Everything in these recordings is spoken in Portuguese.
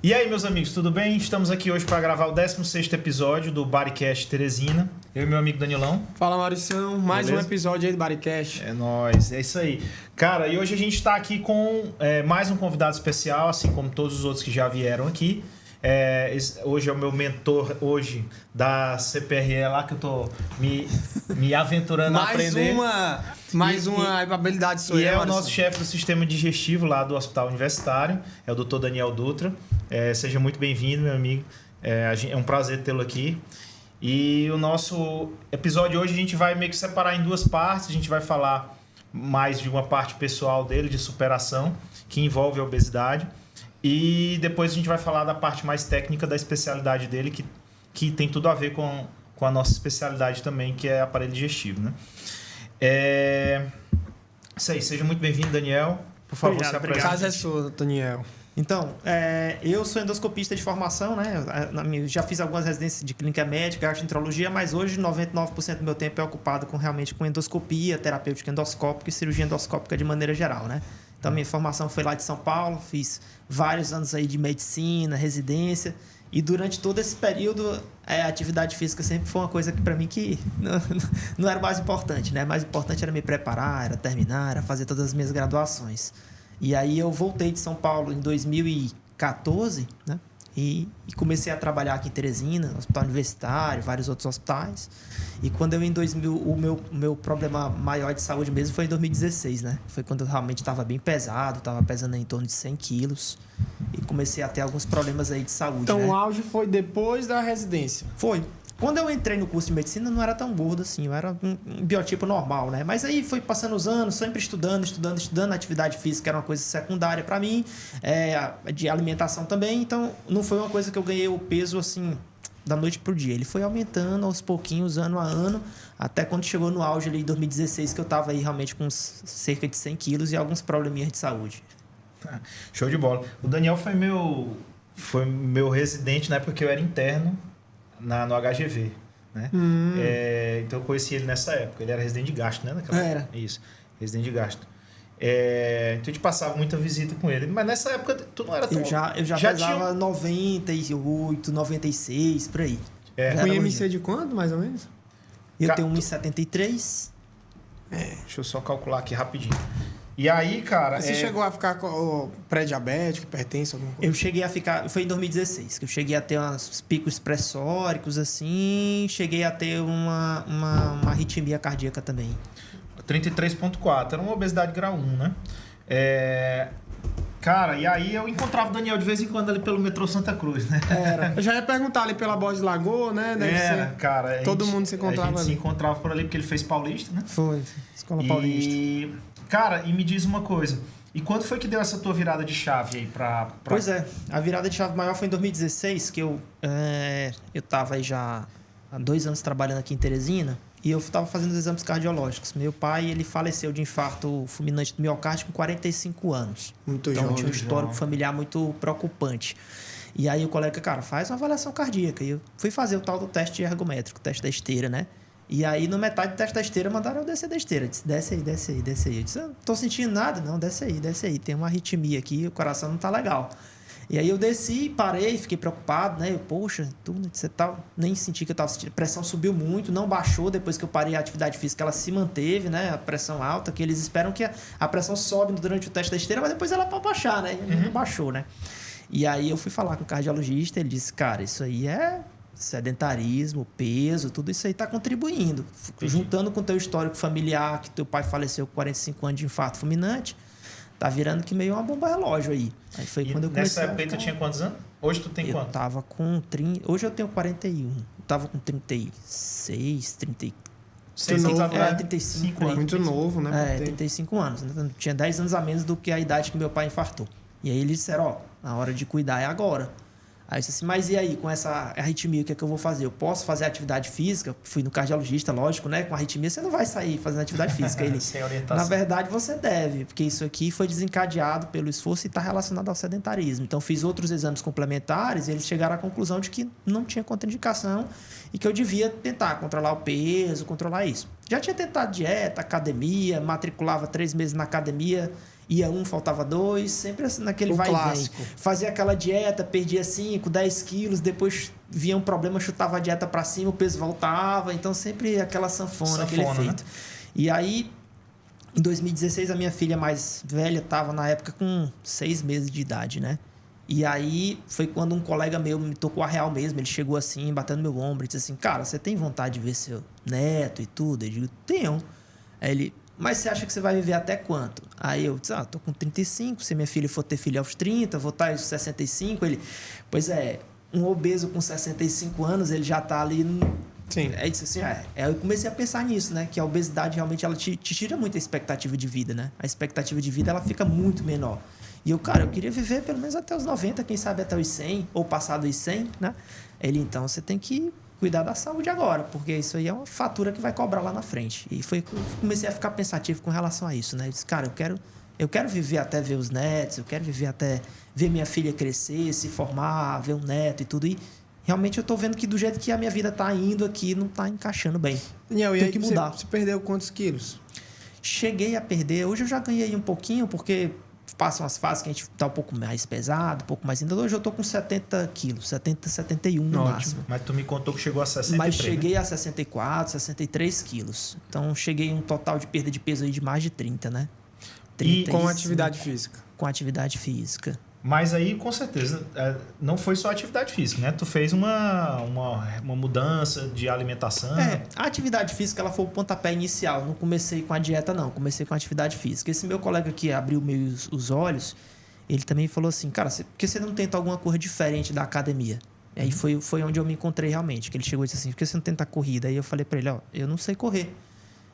E aí, meus amigos, tudo bem? Estamos aqui hoje para gravar o 16º episódio do Bodycast Teresina. Eu e meu amigo Danilão. Fala, Mauricião. Mais Beleza? um episódio aí do Bodycast. É nóis, é isso aí. Cara, e hoje a gente está aqui com mais um convidado especial, assim como todos os outros que já vieram aqui. Hoje é o meu mentor da CPRE lá que eu tô me aventurando a aprender. Mais uma habilidade sua. E é o nosso chefe do sistema digestivo lá do Hospital Universitário, é o Dr. Daniel Dutra. Seja muito bem-vindo, meu amigo. É um prazer tê-lo aqui. E o nosso episódio hoje a gente vai meio que separar em duas partes. A gente vai falar mais de uma parte pessoal dele, de superação, que envolve a obesidade. E depois a gente vai falar da parte mais técnica da especialidade dele, que tem tudo a ver com a nossa especialidade também, que é aparelho digestivo, né? Isso aí, seja muito bem-vindo, Daniel. Por favor, se apresente. A casa é sua, Daniel. Então, eu sou endoscopista de formação, né? Já fiz algumas residências de clínica médica, gastroenterologia, mas hoje 99% do meu tempo é ocupado realmente com endoscopia, terapêutica endoscópica e cirurgia endoscópica de maneira geral, né? Então, minha formação foi lá de São Paulo, fiz vários anos aí de medicina, residência, e durante todo esse período, a atividade física sempre foi uma coisa que, para mim, que não era o mais importante, né? O mais importante era me preparar, era terminar, era fazer todas as minhas graduações. E aí eu voltei de São Paulo em 2014, né? E comecei a trabalhar aqui em Teresina, no Hospital Universitário, vários outros hospitais. E quando eu em 2000, o meu problema maior de saúde mesmo foi em 2016, né? Foi quando eu realmente estava bem pesado, estava pesando em torno de 100 quilos. E comecei a ter alguns problemas aí de saúde, então, né? O auge foi depois da residência? Foi. Quando eu entrei no curso de medicina, não era tão gordo assim, eu era um biotipo normal, né? Mas aí foi passando os anos, sempre estudando. A atividade física era uma coisa secundária para mim, de alimentação também. Então, não foi uma coisa que eu ganhei o peso assim, da noite pro dia. Ele foi aumentando aos pouquinhos, ano a ano, até quando chegou no auge ali em 2016, que eu tava aí realmente com cerca de 100 quilos e alguns probleminhas de saúde. Show de bola. O Daniel foi meu residente na época que eu era interno no HGV, né? Então eu conheci ele nessa época. Ele era residente de gastro, né? Era. Isso, residente de gastro. Então a gente passava muita visita com ele. Mas nessa época tu não era tão... Eu já pesava 98, 96, por aí. Com IMC de quanto, mais ou menos? Eu tenho 1,73. Deixa eu só calcular aqui rapidinho. E aí, cara... Você chegou a ficar com pré-diabético, hipertenso, alguma coisa? Eu cheguei a ficar... Foi em 2016, que eu cheguei a ter uns picos pressóricos, assim. Cheguei a ter uma arritmia cardíaca também. 33,4. Era uma obesidade grau 1, né? Cara, e aí eu encontrava o Daniel de vez em quando ali pelo metrô Santa Cruz, né? Eu já ia perguntar ali pela Borges Lagoa, né? Deve ser. Cara. Todo mundo se encontrava ali. A gente se encontrava por ali porque ele fez Paulista, né? Foi, Escola Paulista. Cara, e me diz uma coisa. E quando foi que deu essa tua virada de chave aí pra... Pois é, a virada de chave maior foi em 2016, que eu tava aí já há 2 anos trabalhando aqui em Teresina e eu tava fazendo os exames cardiológicos. Meu pai, ele faleceu de infarto fulminante do miocárdio com 45 anos. Muito então, jovem. tinha um histórico familiar muito preocupante. E aí o colega, cara, faz uma avaliação cardíaca. E eu fui fazer o tal do teste ergométrico, o teste da esteira, né? E aí, no metade do teste da esteira, mandaram eu descer da esteira. Eu disse, desce aí. Eu disse, eu não tô sentindo nada. Não, desce aí. Tem uma arritmia aqui, o coração não tá legal. E aí eu desci, parei, fiquei preocupado, né? Poxa, você tá... Nem senti que eu tava sentindo. A pressão subiu muito, não baixou. Depois que eu parei a atividade física, ela se manteve, né? A pressão alta, que eles esperam que a pressão sobe durante o teste da esteira, mas depois ela pode baixar, né? Não baixou, né? E aí eu fui falar com o cardiologista, ele disse, cara, isso aí é... sedentarismo, peso, tudo isso aí está contribuindo. Juntando com o teu histórico familiar, que teu pai faleceu com 45 anos de infarto fulminante, tá virando que meio uma bomba relógio aí. Aí foi quando eu comecei. Nessa época tu tinha quantos anos? Hoje tu tem quanto? Eu tava com 30... Hoje eu tenho 41. Eu tava com 36, 30... 35 anos. Muito novo, né? 35 anos. Né? Tinha 10 anos a menos do que a idade que meu pai infartou. E aí eles disseram, a hora de cuidar é agora. Aí eu disse assim, mas e aí, com essa arritmia, o que é que eu vou fazer? Eu posso fazer atividade física? Fui no cardiologista, lógico, né? Com arritmia você não vai sair fazendo atividade física. Ele, sem orientação. Na verdade, você deve, porque isso aqui foi desencadeado pelo esforço e está relacionado ao sedentarismo. Então, fiz outros exames complementares e eles chegaram à conclusão de que não tinha contraindicação e que eu devia tentar controlar o peso, controlar isso. Já tinha tentado dieta, academia, matriculava 3 meses na academia Ia um, faltava dois, sempre assim, naquele O vai clássico. e vem. Fazia aquela dieta, perdia 5, 10 quilos, depois via um problema, chutava a dieta para cima, o peso voltava. Então sempre aquela sanfona, aquele efeito. Né? E aí, em 2016, a minha filha mais velha estava na época com 6 meses de idade, né? E aí foi quando um colega meu me tocou a real mesmo. Ele chegou assim, batendo no meu ombro e disse assim: cara, você tem vontade de ver seu neto e tudo? Eu digo: tenho. Aí ele: mas você acha que você vai viver até quanto? Aí eu disse: tô com 35, se minha filha for ter filho aos 30, vou estar aos 65. Ele: pois é, um obeso com 65 anos, ele já tá ali... Sim. Aí disse assim, eu comecei a pensar nisso, né? Que a obesidade realmente ela te tira muita expectativa de vida, né? A expectativa de vida ela fica muito menor. E eu queria viver pelo menos até os 90, quem sabe até os 100, ou passado os 100, né? Ele: então você tem que cuidar da saúde agora, porque isso aí é uma fatura que vai cobrar lá na frente. E foi que eu comecei a ficar pensativo com relação a isso, né? Eu disse: cara, eu quero viver até ver os netos, eu quero viver até ver minha filha crescer, se formar, ver um neto e tudo. E realmente eu tô vendo que do jeito que a minha vida tá indo aqui, não tá encaixando bem. Daniel, e Tem aí que mudar. Você perdeu quantos quilos? Cheguei a perder. Hoje eu já ganhei um pouquinho, porque passam as fases que a gente tá um pouco mais pesado, um pouco mais ainda. Hoje eu tô com 70 quilos, 70, 71 no máximo. Mas tu me contou que chegou a 63, Mas cheguei né? a 64, 63 quilos. Então cheguei a um total de perda de peso aí de mais de 30, né? E com 35. atividade física? Com atividade física. Mas aí, com certeza, não foi só atividade física, né? Tu fez uma mudança de alimentação. A atividade física ela foi o pontapé inicial. Não comecei com a dieta, não. Comecei com a atividade física. Esse meu colega que abriu meio os olhos, ele também falou assim: cara, por que você não tenta alguma coisa diferente da academia? E aí foi onde eu me encontrei realmente. Que ele chegou e disse assim: por que você não tenta corrida? Aí eu falei pra ele: eu não sei correr.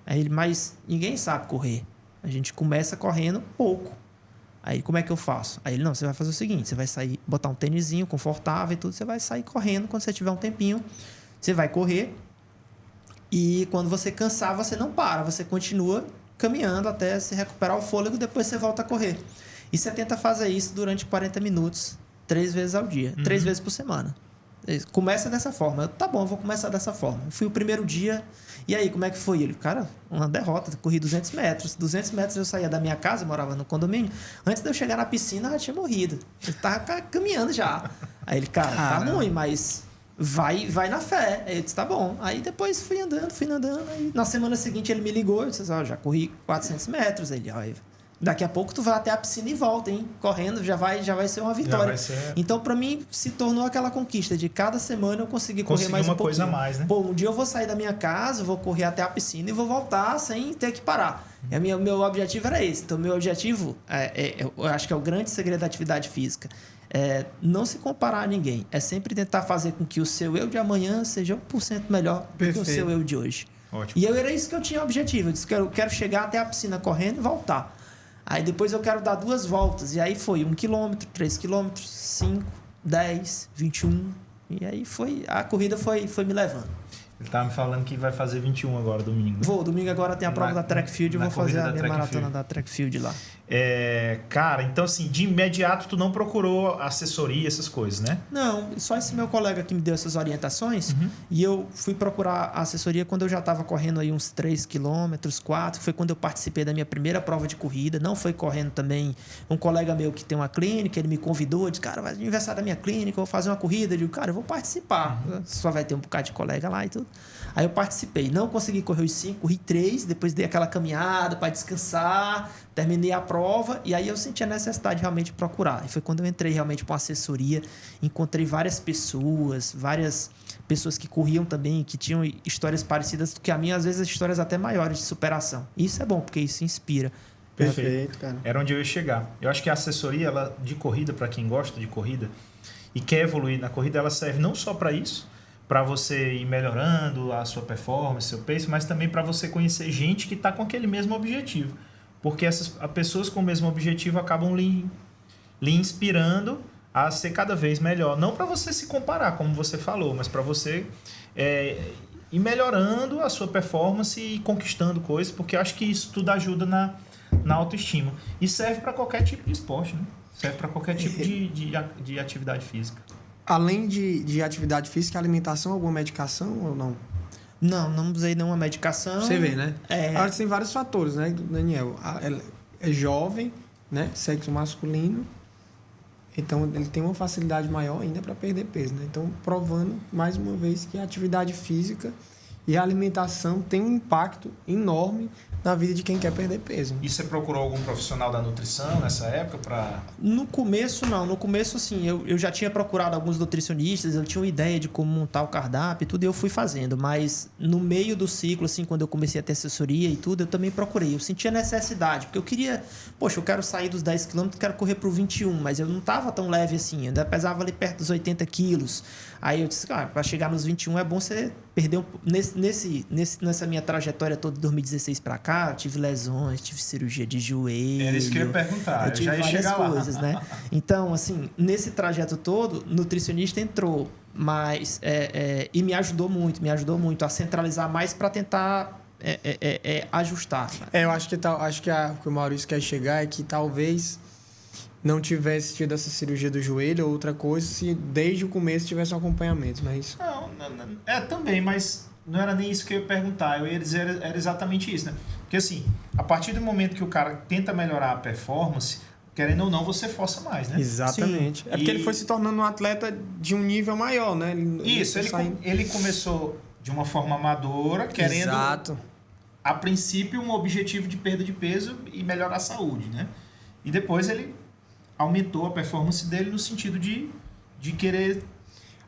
Aí ele: mas ninguém sabe correr. A gente começa correndo pouco. Aí, como é que eu faço? Aí ele: não, você vai fazer o seguinte, você vai sair, botar um tênisinho confortável e tudo, você vai sair correndo quando você tiver um tempinho, você vai correr e quando você cansar, você não para, você continua caminhando até se recuperar o fôlego, depois você volta a correr. E você tenta fazer isso durante 40 minutos, 3 vezes ao dia, 3 vezes por semana. Começa dessa forma. Tá bom, eu vou começar dessa forma. Eu fui o primeiro dia. E aí, como é que foi? Ele: cara, uma derrota. Corri 200 metros. 200 metros eu saía da minha casa, eu morava no condomínio. Antes de eu chegar na piscina, eu já tinha morrido. Eu tava caminhando já. Aí ele: cara, tá ruim, mas vai na fé. Aí eu disse: tá bom. Aí depois fui andando. Aí na semana seguinte ele me ligou. Eu disse: já corri 400 metros. Ele: daqui a pouco tu vai até a piscina e volta, hein? Correndo, já vai ser uma vitória. Então, para mim, se tornou aquela conquista de cada semana eu conseguir correr mais um pouquinho. Coisa a mais, né? Pô, um dia eu vou sair da minha casa, vou correr até a piscina e vou voltar sem ter que parar. E meu objetivo era esse. Então, meu objetivo, eu acho que é o grande segredo da atividade física. É não se comparar a ninguém. É sempre tentar fazer com que o seu eu de amanhã seja 1% melhor do que o seu eu de hoje. Ótimo. E era isso que eu tinha objetivo. Eu disse que eu quero chegar até a piscina correndo e voltar. Aí depois eu quero dar 2 voltas. E aí foi 1 quilômetro, 3 quilômetros, 5, 10, 21. E aí a corrida foi me levando. Ele tava me falando que vai fazer 21 agora, domingo. Vou, domingo agora tem a prova da track field. Eu vou fazer a minha maratona da track field lá. Cara, então assim, de imediato tu não procurou assessoria, essas coisas, né? Não, só esse meu colega que me deu essas orientações. E eu fui procurar a assessoria quando eu já estava correndo aí uns 3 quilômetros, 4. Foi quando eu participei da minha primeira prova de corrida. Não foi correndo também. Um colega meu que tem uma clínica, ele me convidou. Disse: cara, vai no aniversário da minha clínica, eu vou fazer uma corrida. Eu digo: cara, eu vou participar. Só vai ter um bocado de colega lá e tudo. Aí eu participei. Não consegui correr os 5, corri 3. Depois dei aquela caminhada para descansar. Terminei a prova e aí eu senti a necessidade realmente de procurar. E foi quando eu entrei realmente para uma assessoria, encontrei várias pessoas que corriam também, que tinham histórias parecidas que a minha, às vezes histórias até maiores de superação. E isso é bom, porque isso inspira. Perfeito, cara. Era onde eu ia chegar. Eu acho que a assessoria de corrida, para quem gosta de corrida e quer evoluir na corrida, ela serve não só para isso, para você ir melhorando a sua performance, seu pace, mas também para você conhecer gente que está com aquele mesmo objetivo. Porque as pessoas com o mesmo objetivo acabam lhe inspirando a ser cada vez melhor. Não para você se comparar, como você falou, mas para você ir melhorando a sua performance e conquistando coisas, porque eu acho que isso tudo ajuda na autoestima. E serve para qualquer tipo de esporte, né? Serve para qualquer tipo de atividade física. Além de atividade física, alimentação, alguma medicação ou não? Não usei nenhuma medicação. Você vê, né? Agora tem vários fatores, né, Daniel? Ela é jovem, né? Sexo masculino. Então, ele tem uma facilidade maior ainda para perder peso, né? Então, provando, mais uma vez, que a atividade física e a alimentação tem um impacto enorme na vida de quem quer perder peso. E você procurou algum profissional da nutrição nessa época para... No começo, não. No começo, assim, eu já tinha procurado alguns nutricionistas, eu tinha uma ideia de como montar o cardápio e tudo, e eu fui fazendo. Mas no meio do ciclo, assim, quando eu comecei a ter assessoria e tudo, eu também procurei. Eu sentia necessidade, porque eu queria... Poxa, eu quero sair dos 10 km, quero correr pro 21, mas eu não tava tão leve assim, ainda pesava ali perto dos 80 quilos. Aí eu disse, cara, para chegar nos 21 é bom você perder nessa minha trajetória toda de 2016 para cá, eu tive lesões, tive cirurgia de joelho. Era isso que eu ia perguntar, eu tive já ia várias chegar coisas, lá. né? Então, assim, nesse trajeto todo, nutricionista entrou, mas e me ajudou muito a centralizar mais para tentar ajustar. Eu acho que o que o Maurício quer chegar é que talvez não tivesse tido essa cirurgia do joelho ou outra coisa se desde o começo tivesse um acompanhamento, não é isso? Não, também, mas não era nem isso que eu ia perguntar. Eu ia dizer, era exatamente isso, né? Porque assim, a partir do momento que o cara tenta melhorar a performance, querendo ou não, você força mais, né? Exatamente. Sim. É porque ele foi se tornando um atleta de um nível maior, né? Ele começou de uma forma amadora, querendo, Exato. a princípio, um objetivo de perda de peso e melhorar a saúde, né? E depois ele aumentou a performance dele no sentido de querer...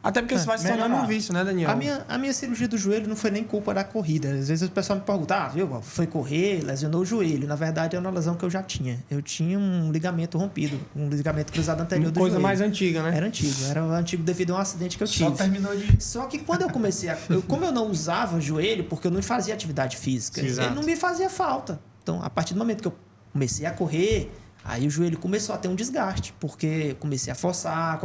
Até porque você vai se tornando um vício, né, Daniel? A minha cirurgia do joelho não foi nem culpa da corrida. Às vezes o pessoal me pergunta, viu, foi correr, lesionou o joelho. Na verdade, é uma lesão que eu já tinha. Eu tinha um ligamento rompido, um ligamento cruzado anterior do joelho. Coisa mais antiga, né? Era antigo devido a um acidente que eu tive. Só terminou de... Só que quando eu comecei como eu não usava o joelho, porque eu não fazia atividade física, Exato. ele não me fazia falta. Então, a partir do momento que eu comecei a correr, aí o joelho começou a ter um desgaste, porque eu comecei a forçar,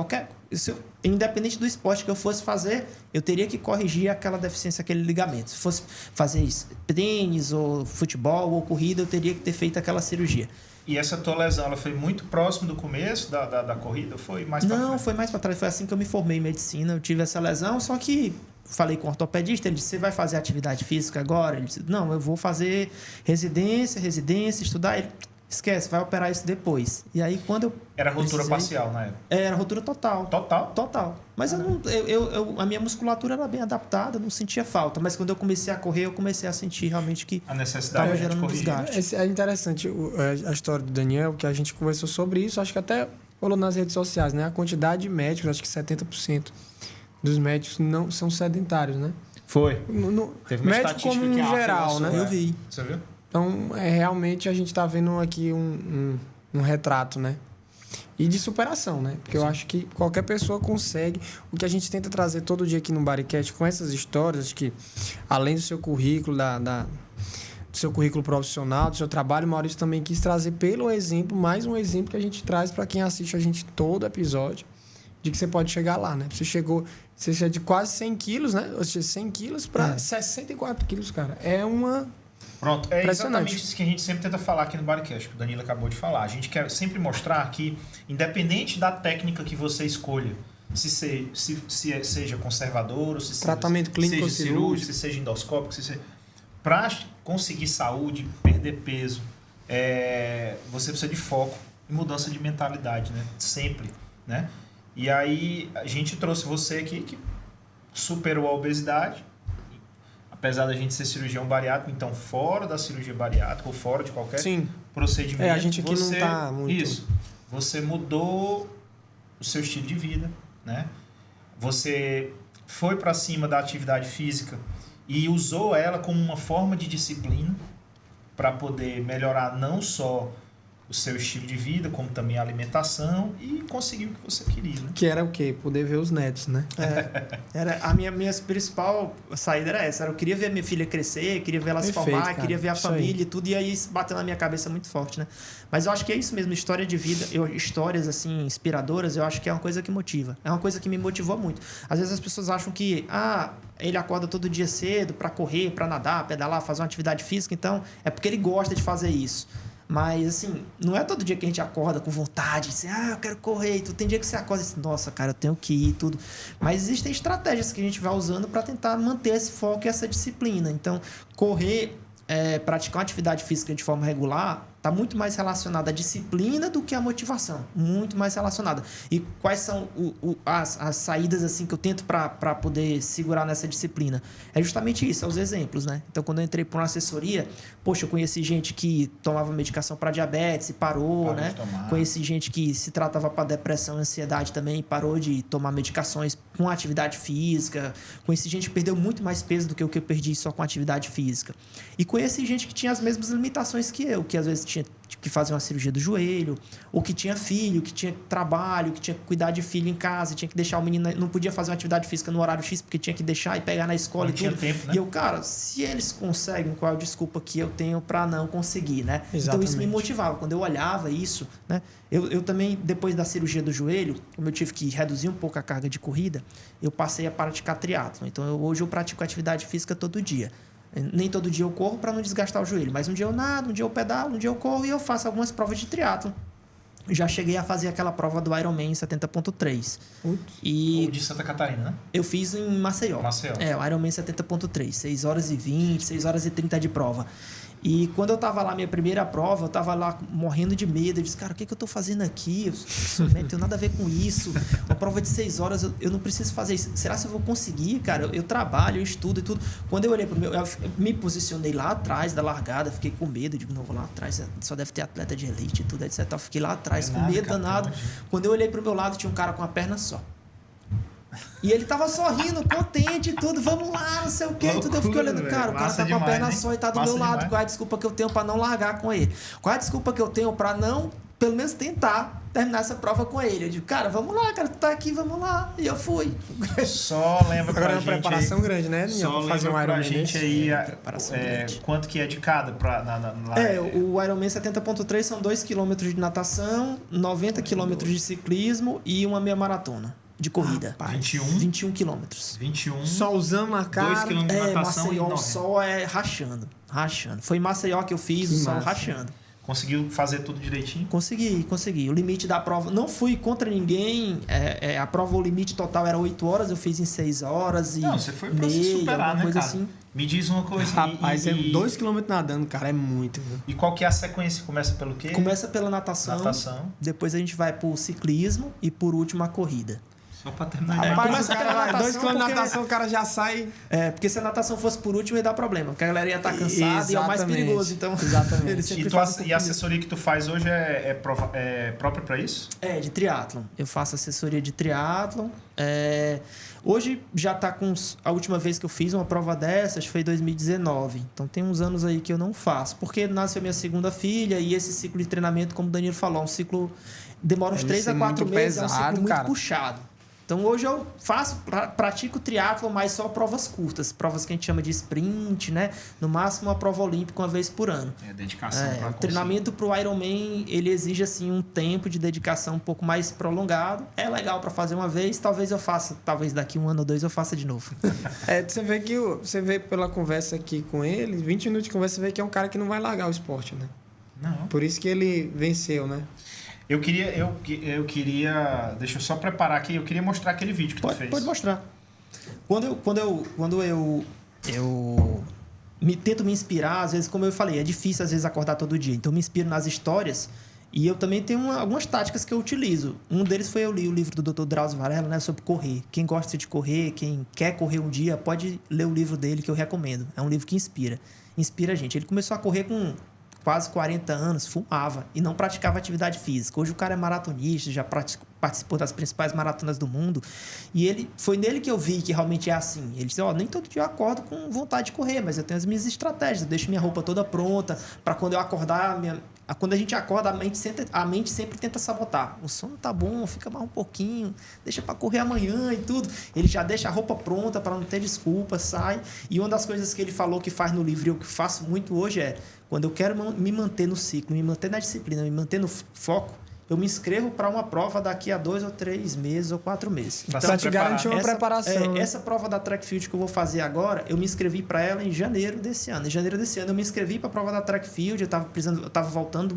independente do esporte que eu fosse fazer, eu teria que corrigir aquela deficiência, aquele ligamento. Se fosse fazer isso, tênis, ou futebol, ou corrida, eu teria que ter feito aquela cirurgia. E essa tua lesão, ela foi muito próximo do começo da corrida? Ou foi mais pra Não, frente? foi mais para trás. Foi assim que eu me formei em medicina. Eu tive essa lesão, só que falei com o ortopedista, ele disse, você vai fazer atividade física agora? Ele disse, não, eu vou fazer residência, estudar. Ele, esquece, vai operar isso depois. E aí, quando eu... Era rotura parcial na época? Era rotura total. Total? Total. Mas a minha musculatura era bem adaptada, não sentia falta. Mas quando eu comecei a correr, eu comecei a sentir realmente que A necessidade estava de gerando corrigir. desgaste. É interessante a história do Daniel, que a gente conversou sobre isso, acho que até falou nas redes sociais, né? A quantidade de médicos, acho que 70% dos médicos não são sedentários, né? Foi. Teve uma médico estatística como que em a geral, AFA né? lançou, Eu vi. Você viu? Então, realmente a gente está vendo aqui um retrato, né? E de superação, né? Porque eu acho que qualquer pessoa consegue. O que a gente tenta trazer todo dia aqui no Bodycast com essas histórias, acho que além do seu currículo, do seu currículo profissional, do seu trabalho, o Maurício também quis trazer pelo exemplo, mais um exemplo que a gente traz para quem assiste a gente todo episódio, de que você pode chegar lá, né? Você é de quase 100 quilos, né? Ou seja, 100 quilos para 64 quilos, cara. É uma... Pronto, é Impressionante. exatamente isso que a gente sempre tenta falar aqui no Bodycast, que o Danilo acabou de falar. A gente quer sempre mostrar que, independente da técnica que você escolha, seja conservador, ou se Tratamento clínico seja ou cirúrgico, se seja endoscópico, para conseguir saúde, perder peso, você precisa de foco e mudança de mentalidade, né? Sempre, né? E aí a gente trouxe você aqui que superou a obesidade, apesar da gente ser cirurgião bariátrico, então fora da cirurgia bariátrica ou fora de qualquer procedimento. A gente aqui não tá muito... Isso. Você mudou o seu estilo de vida, né? Você foi para cima da atividade física e usou ela como uma forma de disciplina para poder melhorar não só o seu estilo de vida, como também a alimentação e conseguir o que você queria, né? Que era o quê? Poder ver os netos, né? Era a minha principal saída era essa. Eu queria ver minha filha crescer, queria ver ela se Perfeito, formar, cara. queria ver a Isso família aí. e tudo. E aí isso bateu na minha cabeça muito forte, né? Mas eu acho que é isso mesmo. História de vida, histórias assim, inspiradoras, eu acho que é uma coisa que motiva. É uma coisa que me motivou muito. Às vezes as pessoas acham que, ele acorda todo dia cedo para correr, para nadar, pedalar, fazer uma atividade física. Então, é porque ele gosta de fazer isso. Mas, assim, não é todo dia que a gente acorda com vontade, assim, eu quero correr. E tudo. Tem dia que você acorda e diz, nossa, cara, eu tenho que ir e tudo. Mas existem estratégias que a gente vai usando para tentar manter esse foco e essa disciplina. Então, correr, praticar uma atividade física de forma regular, Tá muito mais relacionada à disciplina do que à motivação. Muito mais relacionada. E quais são as saídas assim que eu tento para poder segurar nessa disciplina? É justamente isso, os exemplos, né? Então, quando eu entrei para uma assessoria, poxa, eu conheci gente que tomava medicação para diabetes e parou, né? Conheci gente que se tratava para depressão e ansiedade também e parou de tomar medicações com atividade física. Conheci gente que perdeu muito mais peso do que o que eu perdi só com atividade física. E conheci gente que tinha as mesmas limitações que eu, que às vezes tinha que fazer uma cirurgia do joelho, ou que tinha filho, que tinha trabalho, que tinha que cuidar de filho em casa, tinha que deixar o menino... Não podia fazer uma atividade física no horário X, porque tinha que deixar e pegar na escola e tudo. Tempo, né? E eu, cara, se eles conseguem, qual é a desculpa que eu tenho para não conseguir, né? Exatamente. Então isso me motivava. Quando eu olhava isso, né? Eu também, depois da cirurgia do joelho, como eu tive que reduzir um pouco a carga de corrida, eu passei a praticar triatlo. Então hoje eu pratico atividade física todo dia. Nem todo dia eu corro para não desgastar o joelho, mas um dia eu nado, um dia eu pedalo, um dia eu corro e eu faço algumas provas de triatlo. Já cheguei a fazer aquela prova do Ironman 70.3. E o de Santa Catarina, né? Eu fiz em Maceió. O Ironman 70.3, 6 horas e 20, 6 horas e 30 de prova. E quando eu tava lá, minha primeira prova, eu tava lá morrendo de medo. Eu disse, cara, o que eu tô fazendo aqui? Eu não tenho nada a ver com isso. Uma prova de 6 horas, eu não preciso fazer isso. Será que eu vou conseguir, cara? Eu trabalho, eu estudo e tudo. Quando eu olhei pro meu... Eu me posicionei lá atrás da largada, fiquei com medo. Digo, não, vou lá atrás, só deve ter atleta de elite e tudo, etc. Eu fiquei lá atrás com medo danado. Quando eu olhei pro meu lado, tinha um cara com uma perna só. E ele tava sorrindo, contente e tudo, vamos lá, não sei o quê. E tudo. Eu fiquei olhando, cara, o cara tá com a perna só e tá do meu lado. Qual é a desculpa que eu tenho pra não largar com ele? Qual é a desculpa que eu tenho pra não, pelo menos, tentar terminar essa prova com ele? Eu digo, cara, vamos lá, cara, tu tá aqui, vamos lá. E eu fui. Só lembra pra Agora é gente uma preparação aí, grande, né? Só fazer lembra um pra Ironman gente desse. aí quanto que é de cada lá. O Ironman 70.3 são 2 km de natação, 90 km de ciclismo e uma meia maratona de corrida. 21 quilômetros. 21. Solzão na cara. 2 km de natação Maceió, e o sol é rachando. Foi em Maceió que eu fiz, o sol rachando. Conseguiu fazer tudo direitinho? Consegui. O limite da prova... Não fui contra ninguém. A prova, o limite total era 8 horas. Eu fiz em 6 horas e... Não, você foi pra se superar, né, cara? Assim. Me diz uma coisa. Rapaz, 2 km nadando, cara, é muito. Viu? E qual que é a sequência? Começa pelo quê? Começa pela natação. Depois a gente vai pro ciclismo e por último a corrida. Só pra terminar. Rapaz, o cara vai 2 km de natação, o cara já sai... porque se a natação fosse por último ia dar problema. Porque a galera ia estar cansada e é o mais perigoso. Então, exatamente. E a assessoria que tu faz hoje é própria pra isso? De triatlon. Eu faço assessoria de triatlon. Hoje já tá com... A última vez que eu fiz uma prova dessas foi em 2019. Então tem uns anos aí que eu não faço. Porque nasceu minha segunda filha e esse ciclo de treinamento, como o Danilo falou, é um ciclo... Demora uns 3 a 4 meses, é um ciclo muito puxado. Então hoje eu pratico triatlo, mas só provas curtas, provas que a gente chama de sprint, né? No máximo uma prova olímpica uma vez por ano. Dedicação para o treinamento para o Ironman, ele exige assim um tempo de dedicação um pouco mais prolongado. É legal para fazer uma vez, talvez eu faça, talvez daqui 1 ano ou 2 eu faça de novo. Você vê pela conversa aqui com ele, 20 minutos de conversa, você vê que é um cara que não vai largar o esporte, né? Não. Por isso que ele venceu, né? Eu queria... Deixa eu só preparar aqui. Eu queria mostrar aquele vídeo que tu fez. Pode mostrar. Quando eu tento me inspirar, às vezes, como eu falei, é difícil às vezes acordar todo dia. Então, eu me inspiro nas histórias e eu também tenho algumas táticas que eu utilizo. Um deles foi eu li o livro do Dr. Drauzio Varela, né, sobre correr. Quem gosta de correr, quem quer correr um dia, pode ler o livro dele que eu recomendo. É um livro que inspira a gente. Ele começou a correr com quase 40 anos, fumava e não praticava atividade física. Hoje o cara é maratonista, já participou das principais maratonas do mundo. E foi nele que eu vi que realmente é assim. Ele disse, nem todo dia eu acordo com vontade de correr, mas eu tenho as minhas estratégias. Eu deixo minha roupa toda pronta para quando eu acordar... Quando a gente acorda, a mente sempre tenta sabotar. O sono tá bom, fica mais um pouquinho, deixa para correr amanhã e tudo. Ele já deixa a roupa pronta para não ter desculpa, sai. E uma das coisas que ele falou que faz no livro e eu que faço muito hoje é, quando eu quero me manter no ciclo, me manter na disciplina, me manter no foco, eu me inscrevo para uma prova daqui a 2 ou 3 meses ou 4 meses. Então, para te garantir uma preparação. Essa prova da Track Field que eu vou fazer agora, eu me inscrevi para ela em janeiro desse ano. Em janeiro desse ano eu me inscrevi para a prova da Track Field, eu estava voltando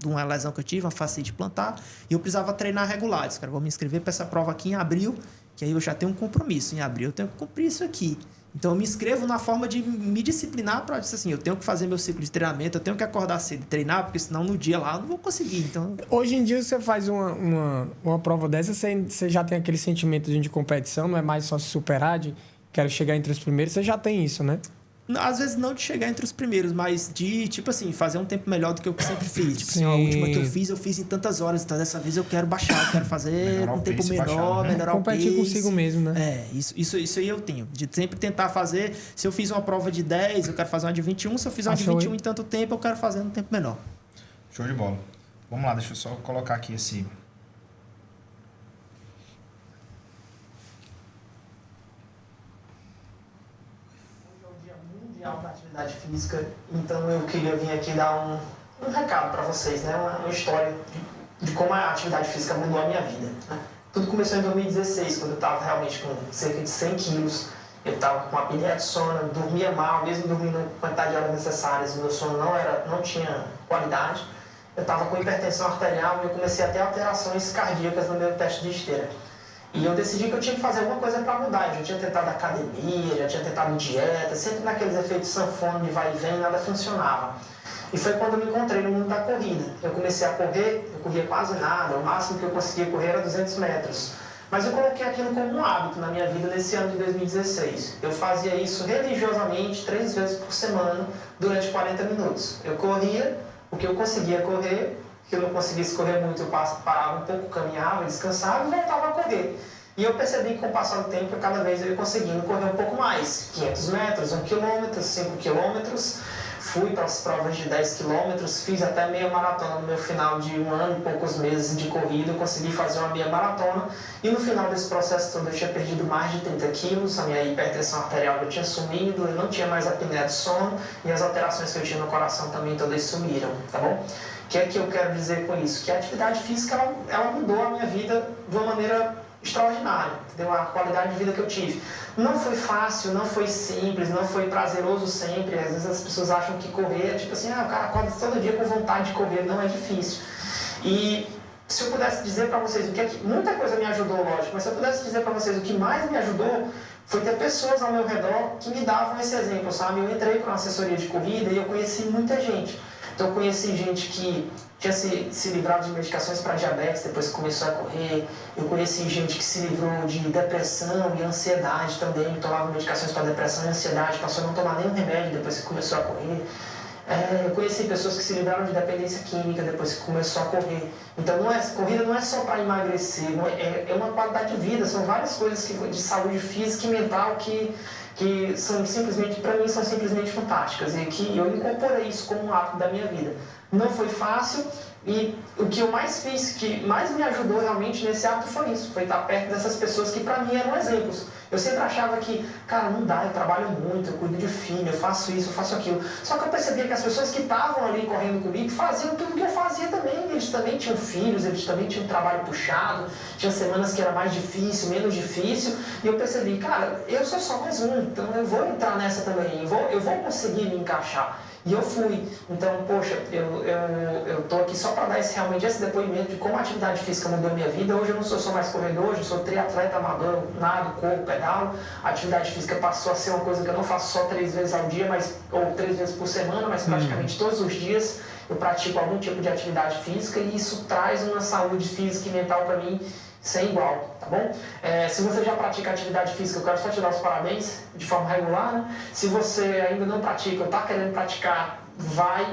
de uma lesão que eu tive, uma fascite plantar, e eu precisava treinar regular. Eu disse, cara, vou me inscrever para essa prova aqui em abril, que aí eu já tenho um compromisso em abril, eu tenho que cumprir isso aqui. Então eu me inscrevo na forma de me disciplinar para dizer assim, eu tenho que fazer meu ciclo de treinamento, eu tenho que acordar cedo e treinar, porque senão no dia lá eu não vou conseguir. Então... Hoje em dia você faz uma prova dessa, você já tem aquele sentimento de competição, não é mais só se superar, de quero chegar entre os primeiros, você já tem isso, né? Às vezes não de chegar entre os primeiros, mas de, tipo assim, fazer um tempo melhor do que eu sempre fiz. Tipo assim, a última que eu fiz em tantas horas, então dessa vez eu quero baixar, eu quero fazer um tempo menor, melhorar o pace. Competir consigo mesmo, né? É, isso aí eu tenho. De sempre tentar fazer, se eu fiz uma prova de 10, eu quero fazer uma de 21, se eu fiz uma de 21 em tanto tempo, eu quero fazer um tempo menor. Show de bola. Vamos lá, deixa eu só colocar aqui esse... Da atividade física, então eu queria vir aqui dar um recado para vocês, né? Uma história de como a atividade física mudou a minha vida, né? Tudo começou em 2016, quando eu estava realmente com cerca de 100 quilos, eu estava com apneia de sono, dormia mal, mesmo dormindo a quantidade de horas necessárias, o meu sono não tinha qualidade, eu estava com hipertensão arterial e eu comecei a ter alterações cardíacas no meu teste de esteira. E eu decidi que eu tinha que fazer alguma coisa para mudar. Eu já tinha tentado academia, já tinha tentado dieta, sempre naqueles efeitos sanfona de vai e vem, nada funcionava. E foi quando eu me encontrei no mundo da corrida. Eu comecei a correr, eu corria quase nada, o máximo que eu conseguia correr era 200 metros. Mas eu coloquei aquilo como um hábito na minha vida nesse ano de 2016. Eu fazia isso religiosamente 3 vezes por semana, durante 40 minutos. Eu corria o que eu conseguia correr. Que eu não conseguisse correr muito, eu parava um pouco, caminhava, descansava e voltava a correr. E eu percebi que com o passar do tempo, cada vez eu ia conseguindo correr um pouco mais. 500 metros, 1 quilômetro, 5 quilômetros. Fui para as provas de 10 quilômetros, fiz até meia maratona no meu final de 1 ano e poucos meses de corrida. Eu consegui fazer uma meia maratona. E no final desse processo todo eu tinha perdido mais de 30 quilos, a minha hipertensão arterial eu tinha sumido, eu não tinha mais apneia de sono e as alterações que eu tinha no coração também todas sumiram, tá bom? O que é que eu quero dizer com isso? Que a atividade física ela mudou a minha vida de uma maneira extraordinária, entendeu? A qualidade de vida que eu tive. Não foi fácil, não foi simples, não foi prazeroso sempre. Às vezes as pessoas acham que correr é tipo assim, o cara acorda todo dia com vontade de correr. Não é difícil. E se eu pudesse dizer para vocês o que é que... Muita coisa me ajudou, lógico, mas se eu pudesse dizer para vocês o que mais me ajudou foi ter pessoas ao meu redor que me davam esse exemplo, sabe? Eu entrei para uma assessoria de corrida e eu conheci muita gente. Então eu conheci gente que tinha se livrado de medicações para diabetes depois que começou a correr. Eu conheci gente que se livrou de depressão e ansiedade também, tomava medicações para depressão e ansiedade, passou a não tomar nenhum remédio depois que começou a correr. Eu conheci pessoas que se livraram de dependência química depois que começou a correr. Então corrida não é só para emagrecer, é uma qualidade de vida, são várias coisas de saúde física e mental que são simplesmente, para mim, são simplesmente fantásticas e que eu incorporei isso como um hábito da minha vida. Não foi fácil e o que eu mais fiz, que mais me ajudou realmente nesse hábito foi isso, foi estar perto dessas pessoas que para mim eram exemplos. Eu sempre achava que, cara, não dá, eu trabalho muito, eu cuido de filho, eu faço isso, eu faço aquilo. Só que eu percebia que as pessoas que estavam ali correndo comigo faziam tudo que eu fazia também. Eles também tinham filhos, eles também tinham um trabalho puxado, tinha semanas que era mais difícil, menos difícil. E eu percebi, cara, eu sou só mais um, então eu vou entrar nessa também, eu vou conseguir me encaixar. E eu fui. Então, poxa, eu tô aqui só para dar realmente esse depoimento de como a atividade física mudou a minha vida. Hoje eu não sou só mais corredor, hoje eu sou triatleta amador, nado, corro, pedalo. A atividade física passou a ser uma coisa que eu não faço só 3 vezes ao dia, ou 3 vezes por semana, mas praticamente todos os dias eu pratico algum tipo de atividade física e isso traz uma saúde física e mental para mim sem igual, tá bom? Se você já pratica atividade física, eu quero só te dar os parabéns de forma regular, né? Se você ainda não pratica ou está querendo praticar,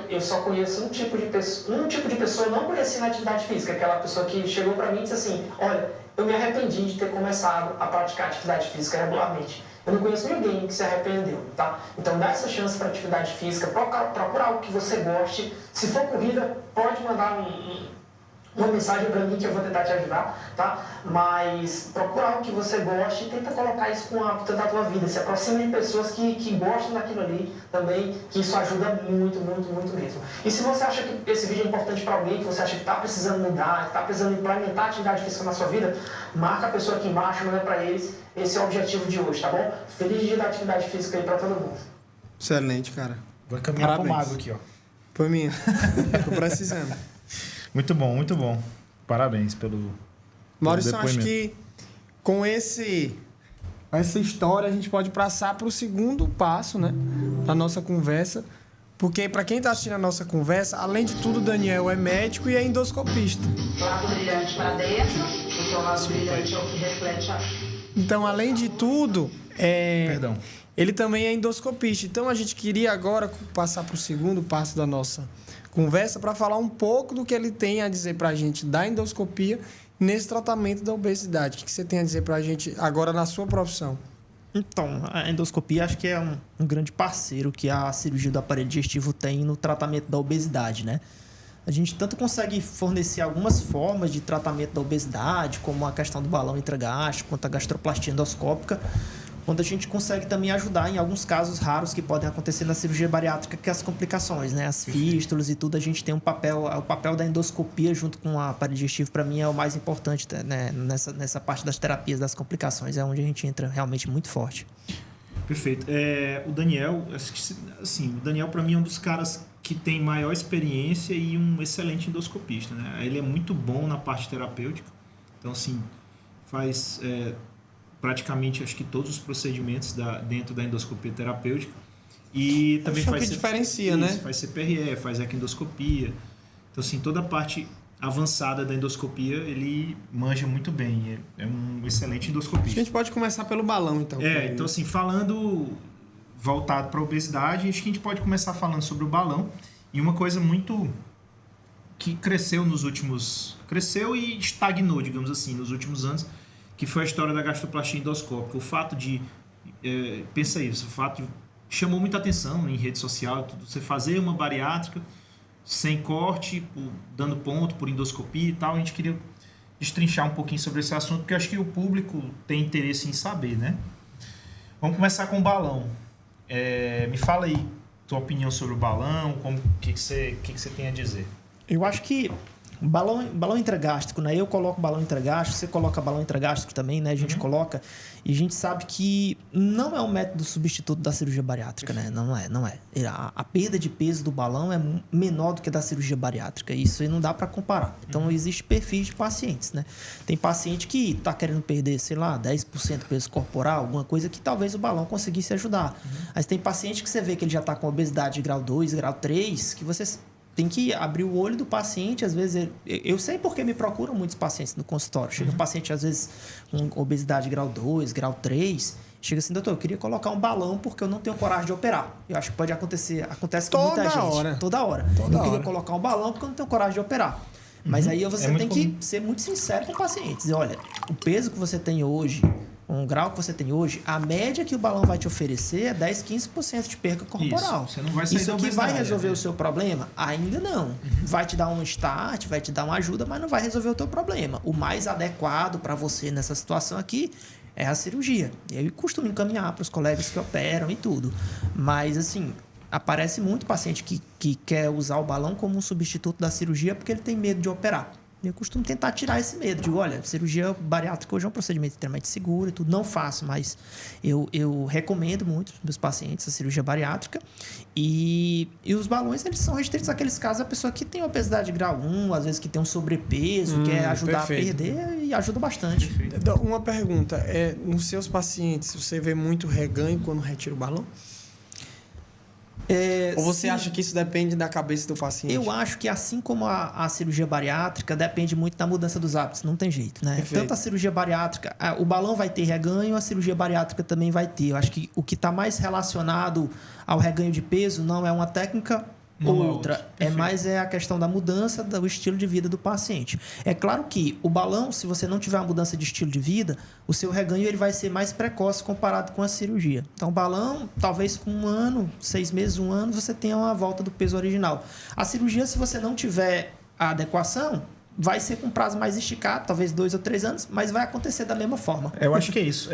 eu só conheço um tipo de pessoa eu não conheci na atividade física, aquela pessoa que chegou para mim e disse assim, olha, eu me arrependi de ter começado a praticar atividade física regularmente. Eu não conheço ninguém que se arrependeu, tá? Então dá essa chance para atividade física, procura algo que você goste. Se for corrida, pode mandar uma mensagem para mim que eu vou tentar te ajudar, tá? Mas procura algo que você goste e tenta colocar isso com a hábito da tua vida. Se aproxima de pessoas que gostam daquilo ali também, que isso ajuda muito, muito, muito mesmo. E se você acha que esse vídeo é importante para alguém, que você acha que está precisando mudar, que está precisando implementar atividade física na sua vida, marca a pessoa aqui embaixo, manda para eles. Esse é o objetivo de hoje, tá bom? Feliz dia da atividade física aí para todo mundo. Excelente, cara. Vou caminhar pro mago aqui, ó. Foi minha. Tô precisando. Muito bom, muito bom. Parabéns pelo Maurício, acho depoimento. que com essa história, a gente pode passar para o segundo passo, né, da nossa conversa. Porque, para quem está assistindo a nossa conversa, além de tudo, o Daniel é médico e é endoscopista. Lado brilhante para dentro, porque o lado brilhante é o que reflete a... Então, além de tudo, ele também é endoscopista. Então, a gente queria agora passar para o segundo passo da nossa conversa para falar um pouco do que ele tem a dizer para a gente da endoscopia nesse tratamento da obesidade. O que você tem a dizer para a gente agora na sua profissão? Então, a endoscopia acho que é um grande parceiro que a cirurgia do aparelho digestivo tem no tratamento da obesidade, né? A gente tanto consegue fornecer algumas formas de tratamento da obesidade, como a questão do balão intragástrico, quanto a gastroplastia endoscópica, quando a gente consegue também ajudar em alguns casos raros que podem acontecer na cirurgia bariátrica, que é as complicações, né? As fístulas e tudo, a gente tem um papel, o papel da endoscopia junto com o aparelho digestivo, para mim, é o mais importante, né? Nessa parte das terapias das complicações, é onde a gente entra realmente muito forte. Perfeito. O Daniel, assim, o Daniel para mim é um dos caras que tem maior experiência e um excelente endoscopista, né? Ele é muito bom na parte terapêutica, então assim, faz praticamente acho que todos os procedimentos dentro da endoscopia terapêutica e também acho faz que diferencia, né? Faz CPRE, faz equinoendoscopia. Então assim, toda a parte avançada da endoscopia ele manja muito bem, é um excelente endoscopista. A gente pode começar pelo balão, então. Então assim, falando voltado para a obesidade, acho que a gente pode começar falando sobre o balão. E uma coisa muito que cresceu e estagnou, digamos assim, nos últimos anos, que foi a história da gastroplastia endoscópica. O fato de, pensa isso, o fato de, chamou muita atenção em rede social, tudo, você fazer uma bariátrica sem corte, dando ponto por endoscopia e tal. A gente queria destrinchar um pouquinho sobre esse assunto, porque eu acho que o público tem interesse em saber, né? Vamos começar com o balão. Me fala aí tua opinião sobre o balão, o que você tem a dizer. Eu acho que balão intragástrico, né? Eu coloco balão intragástrico, você coloca balão intragástrico também, né? A gente coloca e a gente sabe que não é um método substituto da cirurgia bariátrica, né? Não é. A perda de peso do balão é menor do que da cirurgia bariátrica. Isso aí não dá para comparar. Então, existe perfis de pacientes, né? Tem paciente que está querendo perder, sei lá, 10% do peso corporal, alguma coisa que talvez o balão conseguisse ajudar. Mas tem paciente que você vê que ele já está com obesidade de grau 2, grau 3, que você tem que abrir o olho do paciente. Às vezes, eu sei porque me procuram muitos pacientes no consultório. Chega um paciente, às vezes, com obesidade grau 2, grau 3, chega assim, doutor, eu queria colocar um balão porque eu não tenho coragem de operar. Eu acho que pode acontecer, acontece com muita gente. Toda hora. Eu queria colocar um balão porque eu não tenho coragem de operar. Mas aí você tem que ser muito sincero com o paciente. Dizer, olha, o peso que você tem hoje, um grau que você tem hoje, a média que o balão vai te oferecer é 10, 15% de perca corporal. Isso, você não vai sair Isso da aqui obesidade, vai resolver o seu problema? Ainda não. Vai te dar um start, vai te dar uma ajuda, mas não vai resolver o teu problema. O mais adequado para você nessa situação aqui é a cirurgia. Eu costumo encaminhar para os colegas que operam e tudo. Mas, assim, aparece muito paciente que quer usar o balão como um substituto da cirurgia porque ele tem medo de operar. Eu costumo tentar tirar esse medo. Digo, olha, cirurgia bariátrica hoje é um procedimento extremamente seguro e tudo. Não faço, mas eu recomendo muito para os meus pacientes a cirurgia bariátrica. E os balões, eles são restritos àqueles casos da pessoa que tem obesidade grau 1, às vezes que tem um sobrepeso, quer ajudar a perder e ajuda bastante. Uma pergunta, nos seus pacientes, você vê muito reganho quando retira o balão? Ou você acha que isso depende da cabeça do paciente? Eu acho que assim como a cirurgia bariátrica, depende muito da mudança dos hábitos. Não tem jeito, né? Perfeito. Tanto a cirurgia bariátrica, o balão vai ter reganho, a cirurgia bariátrica também vai ter. Eu acho que o que está mais relacionado ao reganho de peso não é uma técnica ou outra. Mais a questão da mudança do estilo de vida do paciente. É claro que o balão, se você não tiver uma mudança de estilo de vida, o seu reganho ele vai ser mais precoce comparado com a cirurgia. Então, o balão, talvez com 1 ano, 6 meses, 1 ano, você tenha uma volta do peso original. A cirurgia, se você não tiver a adequação, vai ser com prazo mais esticado, talvez 2 ou 3 anos, mas vai acontecer da mesma forma. Eu acho que é isso.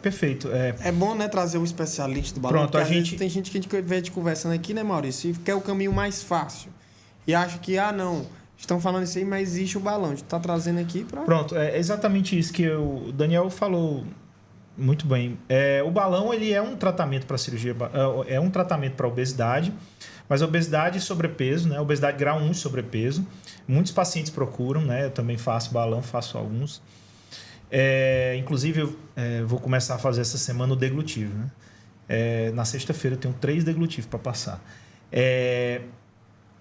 Perfeito. É bom, né, trazer um especialista do balão. Pronto, porque às vezes tem gente que a gente vê conversando aqui, né, Maurício? E quer o caminho mais fácil. E acha que, não, estão falando isso aí, mas existe o balão. A gente está trazendo aqui para... Pronto, é exatamente isso que o Daniel falou muito bem. O balão, ele é um tratamento para cirurgia, é um tratamento para obesidade, mas obesidade e sobrepeso, né? Obesidade grau 1 sobrepeso. Muitos pacientes procuram, né? Eu também faço balão, faço alguns. Inclusive, eu vou começar a fazer essa semana o deglutivo, né? Na sexta-feira eu tenho 3 deglutivos para passar.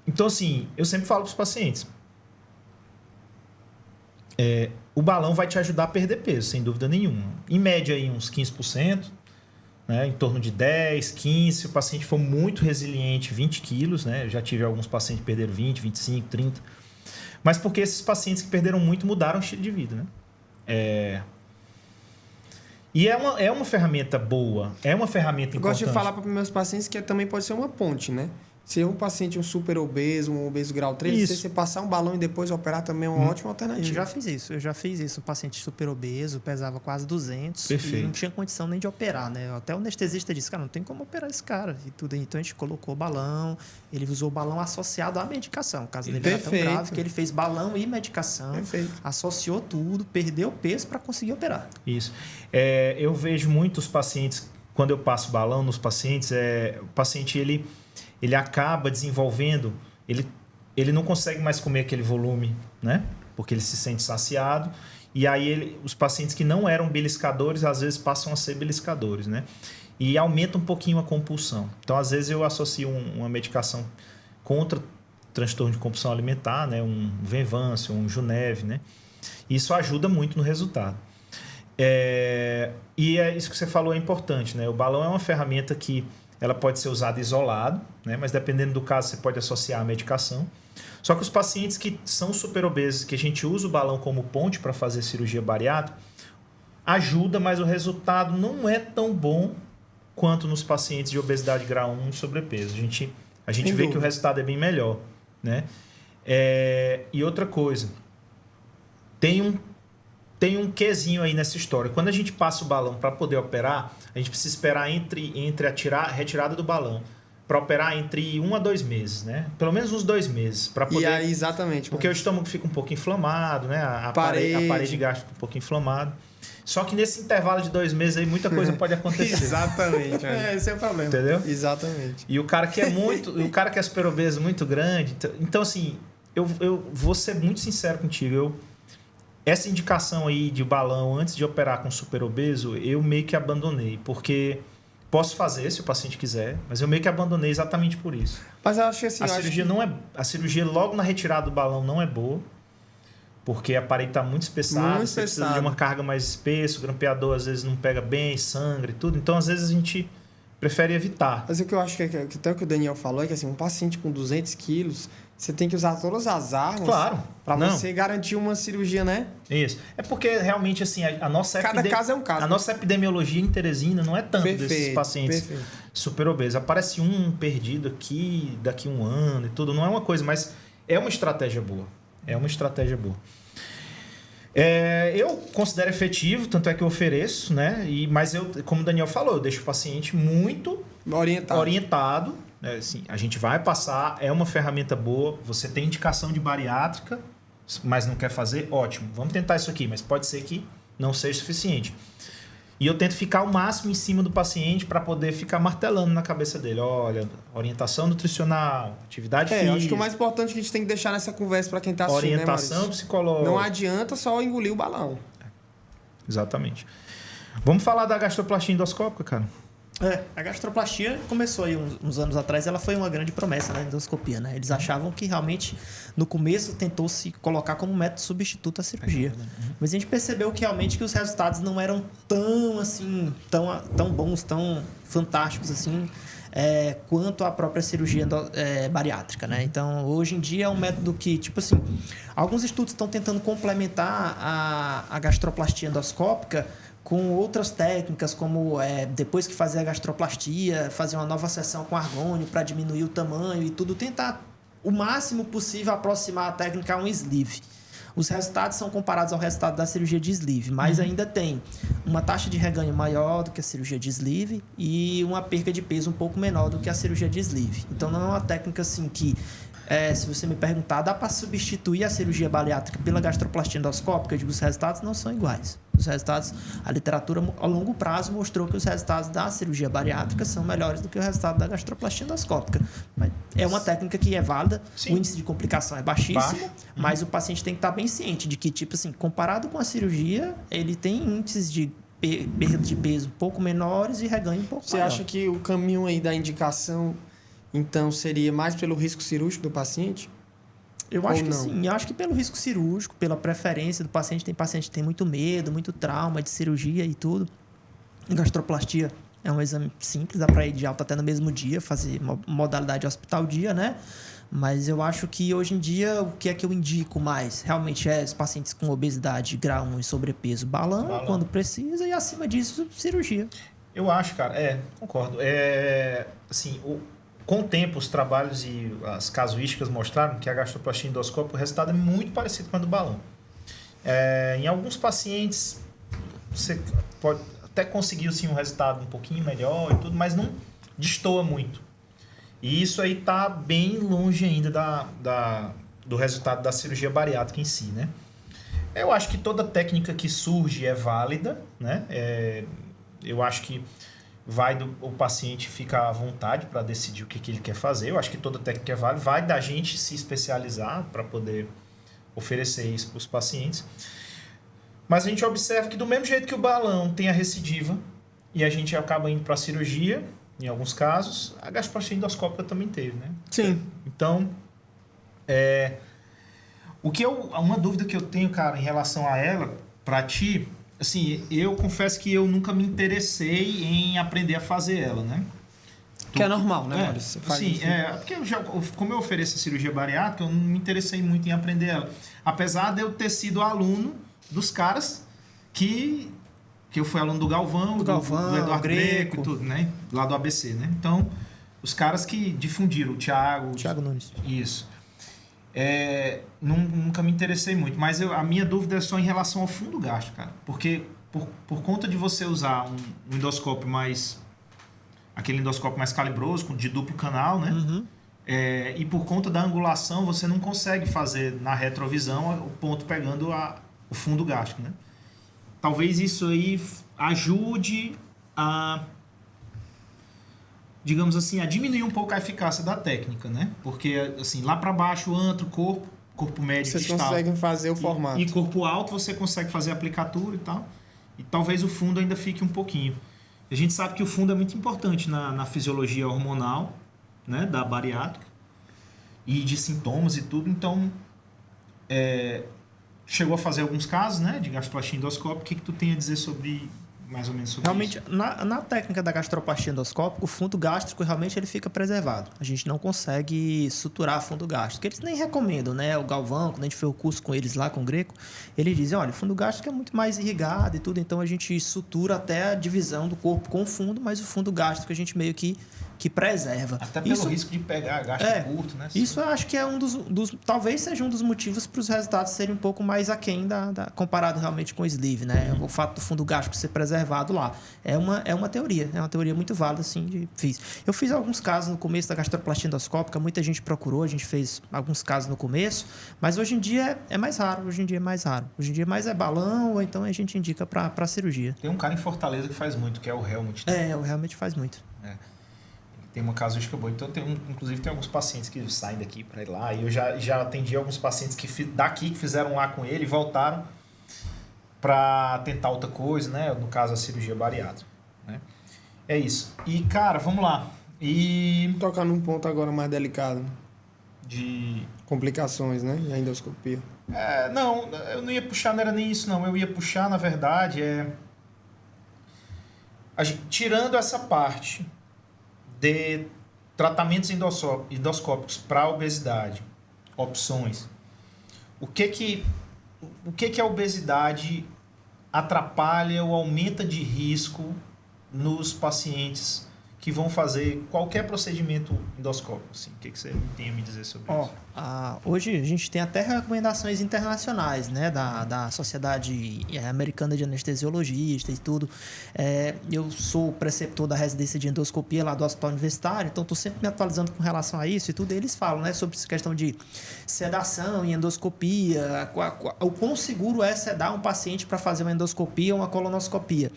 Então, assim, eu sempre falo para os pacientes. O balão vai te ajudar a perder peso, sem dúvida nenhuma. Em média, aí, uns 15%, né? Em torno de 10, 15. Se o paciente for muito resiliente, 20 quilos, né? Eu já tive alguns pacientes que perderam 20, 25, 30. Mas porque esses pacientes que perderam muito mudaram o estilo de vida, né? E é uma ferramenta boa, é uma ferramenta importante. Eu gosto de falar para meus pacientes que também pode ser uma ponte, né? Se um paciente, um super obeso, um obeso grau 3, se você passar um balão e depois operar também é uma ótima alternativa. Eu já fiz isso. Um paciente super obeso, pesava quase 200. Perfeito. E não tinha condição nem de operar, né? Até o anestesista disse, cara, não tem como operar esse cara. E tudo. Então a gente colocou o balão, ele usou o balão associado à medicação. O caso dele era tão grave que ele fez balão e medicação, associou tudo, perdeu peso para conseguir operar. Isso. Eu vejo muitos pacientes, quando eu passo balão nos pacientes, o paciente ele acaba desenvolvendo, ele não consegue mais comer aquele volume, né? Porque ele se sente saciado. E aí os pacientes que não eram beliscadores, às vezes passam a ser beliscadores, né? E aumenta um pouquinho a compulsão. Então, às vezes, eu associo uma medicação contra transtorno de compulsão alimentar, né? Um Venvanse, um Junev, né? Isso ajuda muito no resultado. E isso que você falou é importante, né? O balão é uma ferramenta que ela pode ser usada isolado, né? Mas dependendo do caso, você pode associar a medicação. Só que os pacientes que são super obesos, que a gente usa o balão como ponte para fazer cirurgia bariátrica, ajuda, mas o resultado não é tão bom quanto nos pacientes de obesidade grau 1 e sobrepeso. A gente vê que o resultado é bem melhor, né? E outra coisa, tem um quezinho aí nessa história. Quando a gente passa o balão para poder operar, a gente precisa esperar entre a retirada do balão para operar entre 1 a 2 meses, né? Pelo menos uns 2 meses. Pra poder, e aí, exatamente. Porque o estômago fica um pouco inflamado, né? A parede gástrica fica um pouco inflamada. Só que nesse intervalo de 2 meses aí, muita coisa pode acontecer. Exatamente. Esse é o problema. Entendeu? Exatamente. E o cara que é super obeso, muito grande. Então, assim, eu vou ser muito sincero contigo. Essa indicação aí de balão antes de operar com super obeso, eu meio que abandonei. Porque posso fazer se o paciente quiser, mas eu meio que abandonei exatamente por isso. Mas eu acho que assim... A cirurgia logo na retirada do balão não é boa, porque a parede está muito espessada, você precisa de uma carga mais espessa, o grampeador às vezes não pega bem, sangra e tudo. Então, às vezes, a gente prefere evitar. Mas o que eu acho que até o que o Daniel falou é que assim, um paciente com 200 quilos, você tem que usar todas as armas para você garantir uma cirurgia, né? Isso. É porque realmente assim, a nossa cada caso é um caso. A nossa epidemiologia em Teresina não é tanto desses pacientes super obesos. Aparece um perdido aqui, daqui 1 ano e tudo. Não é uma coisa, mas é uma estratégia boa. Eu considero efetivo, tanto é que eu ofereço, né? Mas como o Daniel falou, eu deixo o paciente muito orientado. Assim, a gente vai passar, é uma ferramenta boa, você tem indicação de bariátrica, mas não quer fazer, ótimo, vamos tentar isso aqui, mas pode ser que não seja suficiente. E eu tento ficar o máximo em cima do paciente para poder ficar martelando na cabeça dele. Olha, orientação nutricional, atividade física. Acho que o mais importante que a gente tem que deixar nessa conversa para quem está assistindo, orientação psicológica. Não adianta só engolir o balão. Exatamente. Vamos falar da gastroplastia endoscópica, cara? A gastroplastia começou aí uns anos atrás, ela foi uma grande promessa da endoscopia, né? Eles achavam que realmente, no começo, tentou se colocar como método substituto à cirurgia. Mas a gente percebeu que realmente que os resultados não eram tão, assim, tão bons, tão fantásticos, assim, quanto a própria cirurgia bariátrica, né? Então, hoje em dia é um método que, tipo assim, alguns estudos estão tentando complementar a gastroplastia endoscópica com outras técnicas, como depois que fazer a gastroplastia, fazer uma nova sessão com argônio para diminuir o tamanho e tudo, tentar o máximo possível aproximar a técnica a um sleeve. Os resultados são comparados ao resultado da cirurgia de sleeve, mas ainda tem uma taxa de reganho maior do que a cirurgia de sleeve e uma perca de peso um pouco menor do que a cirurgia de sleeve. Então, não é uma técnica assim que, se você me perguntar, dá para substituir a cirurgia bariátrica pela gastroplastia endoscópica? Eu digo, os resultados não são iguais. Os resultados, a literatura a longo prazo mostrou que os resultados da cirurgia bariátrica são melhores do que o resultado da gastroplastia endoscópica. Mas É uma técnica que é válida, Sim. o índice de complicação é baixíssimo, Baixo. mas o paciente tem que estar bem ciente de que, tipo assim, comparado com a cirurgia, ele tem índices de perda de peso um pouco menores e reganho um pouco Você maior. acha que o caminho aí da indicação, então, seria mais pelo risco cirúrgico do paciente? Eu acho Ou que não? sim. Eu acho que pelo risco cirúrgico, pela preferência do paciente, tem paciente que tem muito medo, muito trauma de cirurgia e tudo. Gastroplastia é um exame simples, dá para ir de alta até no mesmo dia, fazer modalidade hospital-dia, né? Mas eu acho que hoje em dia, o que é que eu indico mais? Realmente é os pacientes com obesidade, grau 1 e sobrepeso, balão, quando precisa, e acima disso, cirurgia. Eu acho, cara, concordo. Assim, com o tempo, os trabalhos e as casuísticas mostraram que a gastroplastia endoscópica, o resultado é muito parecido com a do balão. Em alguns pacientes, você pode até conseguir sim, um resultado um pouquinho melhor e tudo, mas não destoa muito. E isso aí tá bem longe ainda do resultado da cirurgia bariátrica em si, né? Eu acho que toda técnica que surge é válida, né? Eu acho que o paciente fica à vontade para decidir o que ele quer fazer. Eu acho que toda técnica é válida. Vai da gente se especializar para poder oferecer isso para os pacientes. Mas a gente observa que do mesmo jeito que o balão tem a recidiva e a gente acaba indo para a cirurgia, em alguns casos, a gastroplastia endoscópica também teve, né? Sim. Então, uma dúvida que eu tenho, cara, em relação a ela, para ti, assim, eu confesso que eu nunca me interessei em aprender a fazer ela, né? Que é normal, né, Maurício? Você faz Sim, isso. porque como eu ofereço a cirurgia bariátrica, eu não me interessei muito em aprender ela. Apesar de eu ter sido aluno dos caras que eu fui aluno do Galvão, do Eduardo Greco e tudo, né? Lá do ABC, né? Então, os caras que difundiram, o Thiago Nunes. Isso. Nunca me interessei muito, mas a minha dúvida é só em relação ao fundo gástrico, cara. Porque por conta de você usar um endoscópio aquele endoscópio mais calibroso, de duplo canal, né? Uhum. E por conta da angulação, você não consegue fazer na retrovisão o ponto pegando o fundo gástrico, né? Talvez isso aí ajude a, digamos assim, a diminuir um pouco a eficácia da técnica, né? Porque, assim, lá para baixo, antro, corpo médio, Vocês distal, conseguem fazer o formato. e corpo alto, você consegue fazer a aplicatura e tal. E talvez o fundo ainda fique um pouquinho. A gente sabe que o fundo é muito importante na fisiologia hormonal, né? Da bariátrica. E de sintomas e tudo. Então, chegou a fazer alguns casos, né? De gastroplastia endoscópica. O que tu tem a dizer mais ou menos sobre Realmente, isso? na técnica da gastroplastia endoscópica, o fundo gástrico realmente ele fica preservado. A gente não consegue suturar fundo gástrico. Eles nem recomendam, né? O Galvão, quando a gente fez o curso com eles lá, com o Greco, ele diz, olha, o fundo gástrico é muito mais irrigado e tudo, então a gente sutura até a divisão do corpo com o fundo, mas o fundo gástrico a gente meio que preserva. Até pelo risco de pegar gasto curto, né? Isso eu acho que é um dos talvez seja um dos motivos para os resultados serem um pouco mais aquém comparado realmente com o sleeve, né? O fato do fundo gástrico ser preservado lá. É uma teoria muito válida, assim, Eu fiz alguns casos no começo da gastroplastia endoscópica, muita gente procurou, a gente fez alguns casos no começo, mas hoje em dia é mais raro, Hoje em dia mais é balão, ou então a gente indica para cirurgia. Tem um cara em Fortaleza que faz muito, que é o Helmut. O realmente faz muito. Tem uma casuística boa. Então, inclusive, tem alguns pacientes que saem daqui para ir lá. E eu já atendi alguns pacientes daqui que fizeram lá com ele e voltaram para tentar outra coisa, né? No caso, a cirurgia bariátrica. Né? É isso. E, cara, vamos lá. E Tocar num ponto agora mais delicado. de... Complicações, né? E a endoscopia. Não, eu não ia puxar, não era nem isso, não. Eu ia puxar, na verdade, tirando essa parte de tratamentos endoscópicos para obesidade, opções. O que a obesidade atrapalha ou aumenta de risco nos pacientes que vão fazer qualquer procedimento endoscópico? Assim, o que você tem a me dizer sobre isso? Hoje a gente tem até recomendações internacionais, né, da Sociedade Americana de Anestesiologistas e tudo. Eu sou preceptor da residência de endoscopia lá do Hospital Universitário, então estou sempre me atualizando com relação a isso e tudo. E eles falam, né, sobre essa questão de sedação e endoscopia, o quão seguro é sedar um paciente para fazer uma endoscopia ou uma colonoscopia.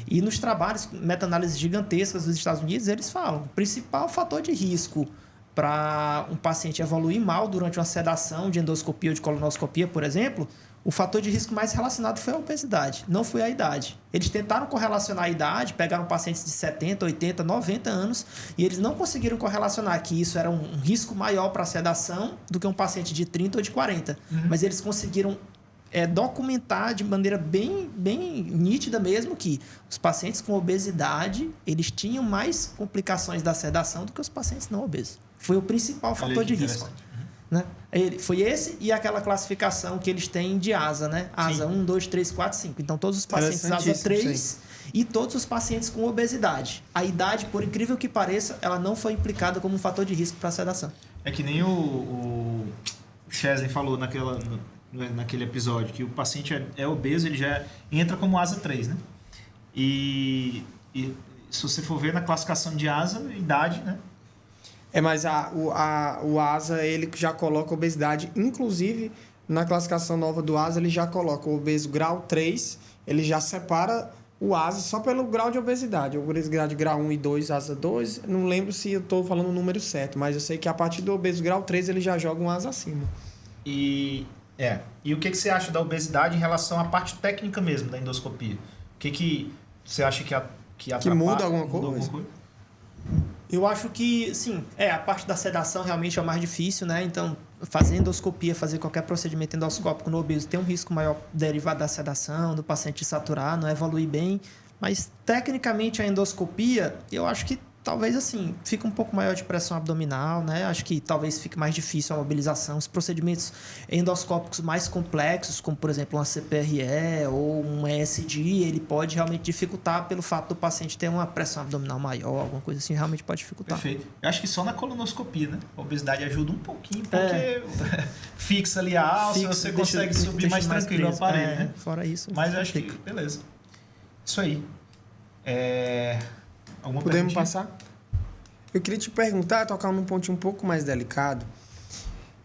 E nos trabalhos, meta-análises gigantescas dos Estados Unidos, eles falam, o principal fator de risco para um paciente evoluir mal durante uma sedação de endoscopia ou de colonoscopia, por exemplo, o fator de risco mais relacionado foi a obesidade, não foi a idade. Eles tentaram correlacionar a idade, pegaram pacientes de 70, 80, 90 anos e eles não conseguiram correlacionar que isso era um risco maior para a sedação do que um paciente de 30 ou de 40. Mas eles conseguiram documentar de maneira bem nítida mesmo que os pacientes com obesidade, eles tinham mais complicações da sedação do que os pacientes não obesos. Foi o principal fator de risco. Né? Foi esse e aquela classificação que eles têm de ASA, né? ASA 1, 2, 3, 4, 5. Então, todos os pacientes ASA 3 e todos os pacientes com obesidade. A idade, por incrível que pareça, ela não foi implicada como um fator de risco para a sedação. É que nem o Chesley falou naquele episódio, que o paciente é obeso, ele já entra como ASA 3, né? E se você for ver na classificação de ASA, idade, né? Mas o ASA, ele já coloca obesidade, inclusive na classificação nova do ASA, ele já coloca o obeso grau 3, ele já separa o ASA só pelo grau de obesidade. O grau de grau 1 e 2, ASA 2, não lembro se eu estou falando o número certo, mas eu sei que a partir do obeso grau 3 ele já joga um ASA acima. E o que você acha da obesidade em relação à parte técnica mesmo da endoscopia? O que você acha que atrapalha? Que muda alguma coisa? Eu acho que, sim, a parte da sedação realmente é o mais difícil, né? Então, fazer endoscopia, fazer qualquer procedimento endoscópico no obeso tem um risco maior derivado da sedação, do paciente saturar, não evoluir bem. Mas, tecnicamente, a endoscopia, eu acho que talvez, assim, fica um pouco maior de pressão abdominal, né? Acho que talvez fique mais difícil a mobilização. Os procedimentos endoscópicos mais complexos, como, por exemplo, uma CPRE ou um ESD, ele pode realmente dificultar pelo fato do paciente ter uma pressão abdominal maior, alguma coisa assim, realmente pode dificultar. Perfeito. Eu acho que só na colonoscopia, né? A obesidade ajuda um pouquinho, porque fixa ali a alça e você consegue subir mais tranquilo o aparelho, né? Fora isso. Mas eu acho que, beleza. Isso aí. Alguma Podemos perguntinha? passar? Eu queria te perguntar, tocar num ponto um pouco mais delicado,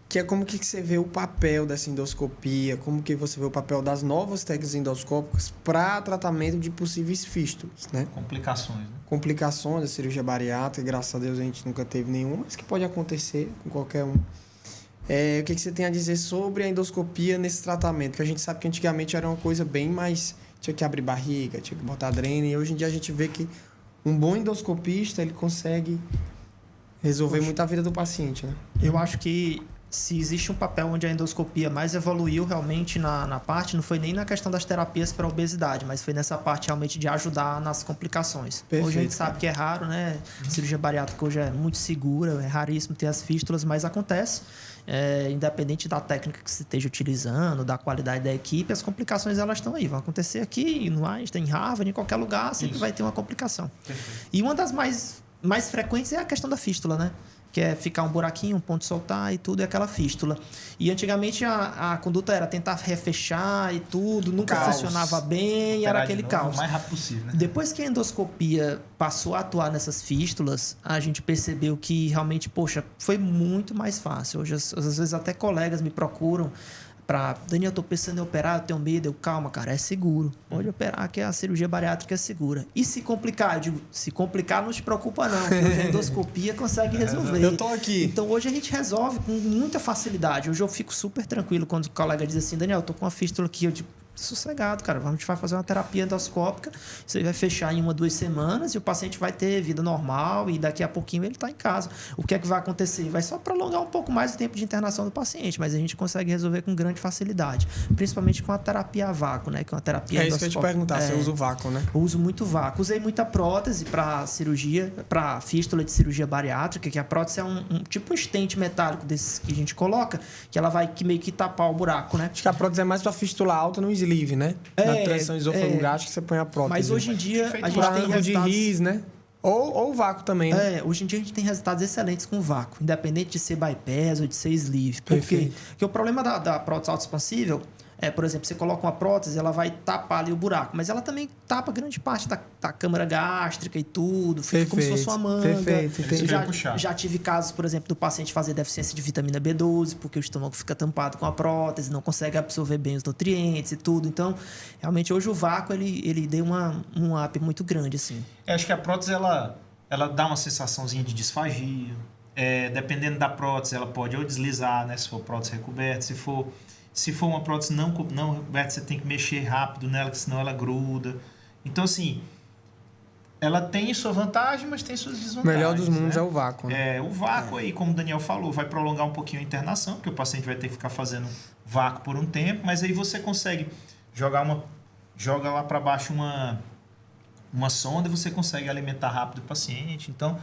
que é como que você vê o papel dessa endoscopia, como que você vê o papel das novas técnicas endoscópicas para tratamento de possíveis fístulas, né? Complicações, né? Complicações da cirurgia bariátrica, graças a Deus a gente nunca teve nenhuma, mas que pode acontecer com qualquer um. O que você tem a dizer sobre a endoscopia nesse tratamento? Porque a gente sabe que antigamente era uma coisa bem mais... Tinha que abrir barriga, tinha que botar dreno, e hoje em dia a gente vê que um bom endoscopista, ele consegue resolver muito a vida do paciente, né? Eu acho que se existe um papel onde a endoscopia mais evoluiu realmente na parte, não foi nem na questão das terapias para obesidade, mas foi nessa parte realmente de ajudar nas complicações. Perfeito, hoje a gente sabe que é raro, né? A cirurgia bariátrica hoje é muito segura, é raríssimo ter as fístulas, mas acontece. Independente da técnica que você esteja utilizando, da qualidade da equipe, as complicações elas estão aí. Vão acontecer aqui, no Einstein, em Harvard, em qualquer lugar, sempre vai ter uma complicação. Perfeito. E uma das mais frequentes é a questão da fístula, né? Que é ficar um buraquinho, um ponto soltar e tudo, é aquela fístula. E antigamente a conduta era tentar refechar e tudo, nunca funcionava bem, e era aquele caos. O mais rápido possível, né? Depois que a endoscopia passou a atuar nessas fístulas, a gente percebeu que realmente, poxa, foi muito mais fácil. Hoje, às vezes, até colegas me procuram Daniel, eu tô pensando em operar, eu tenho medo. Calma, cara, é seguro. Pode operar, que a cirurgia bariátrica é segura. E se complicar? Eu digo, se complicar, não te preocupa não, porque a endoscopia consegue resolver. Eu tô aqui. Então, hoje a gente resolve com muita facilidade. Hoje eu fico super tranquilo quando o colega diz assim, Daniel, eu tô com uma fístula aqui. Eu digo, sossegado, cara. A gente vai fazer uma terapia endoscópica, você vai fechar em 1 ou 2 semanas e o paciente vai ter vida normal e daqui a pouquinho ele está em casa. O que é que vai acontecer? Vai só prolongar um pouco mais o tempo de internação do paciente, mas a gente consegue resolver com grande facilidade, principalmente com a terapia a vácuo, né? Que é uma terapia isso que eu ia te perguntar, você usa o vácuo, né? Eu uso muito vácuo. Usei muita prótese para cirurgia, para fístula de cirurgia bariátrica, que a prótese é um tipo um estente metálico desses que a gente coloca, que ela vai meio que tapar o buraco, né? Acho que a prótese é mais para fístula alta no sleeve, né? Na transição esofagogástica você põe a prótese. Mas hoje em dia a gente tem resultados de RIS, né? Ou vácuo também, né? Hoje em dia a gente tem resultados excelentes com vácuo, independente de ser bypass ou de ser sleeve. Por quê? Porque o problema da prótese autoexpansível por exemplo, você coloca uma prótese, ela vai tapar ali o buraco, mas ela também tapa grande parte da câmara gástrica e tudo, fica como se fosse uma manga. Já tive casos, por exemplo, do paciente fazer deficiência de vitamina B12, porque o estômago fica tampado com a prótese, não consegue absorver bem os nutrientes e tudo. Então, realmente, hoje o vácuo, ele deu um up muito grande, assim. Acho que a prótese, ela dá uma sensaçãozinha de disfagia. dependendo da prótese, ela pode ou deslizar, né? Se for prótese recoberta, se for uma prótese não recoberta, você tem que mexer rápido nela, que senão ela gruda. Então, assim, ela tem sua vantagem, mas tem suas O desvantagens. melhor dos mundos né? é o vácuo. Né? O vácuo aí, como o Daniel falou, vai prolongar um pouquinho a internação, porque o paciente vai ter que ficar fazendo vácuo por um tempo, mas aí você consegue joga lá para baixo uma sonda e você consegue alimentar rápido o paciente. Então,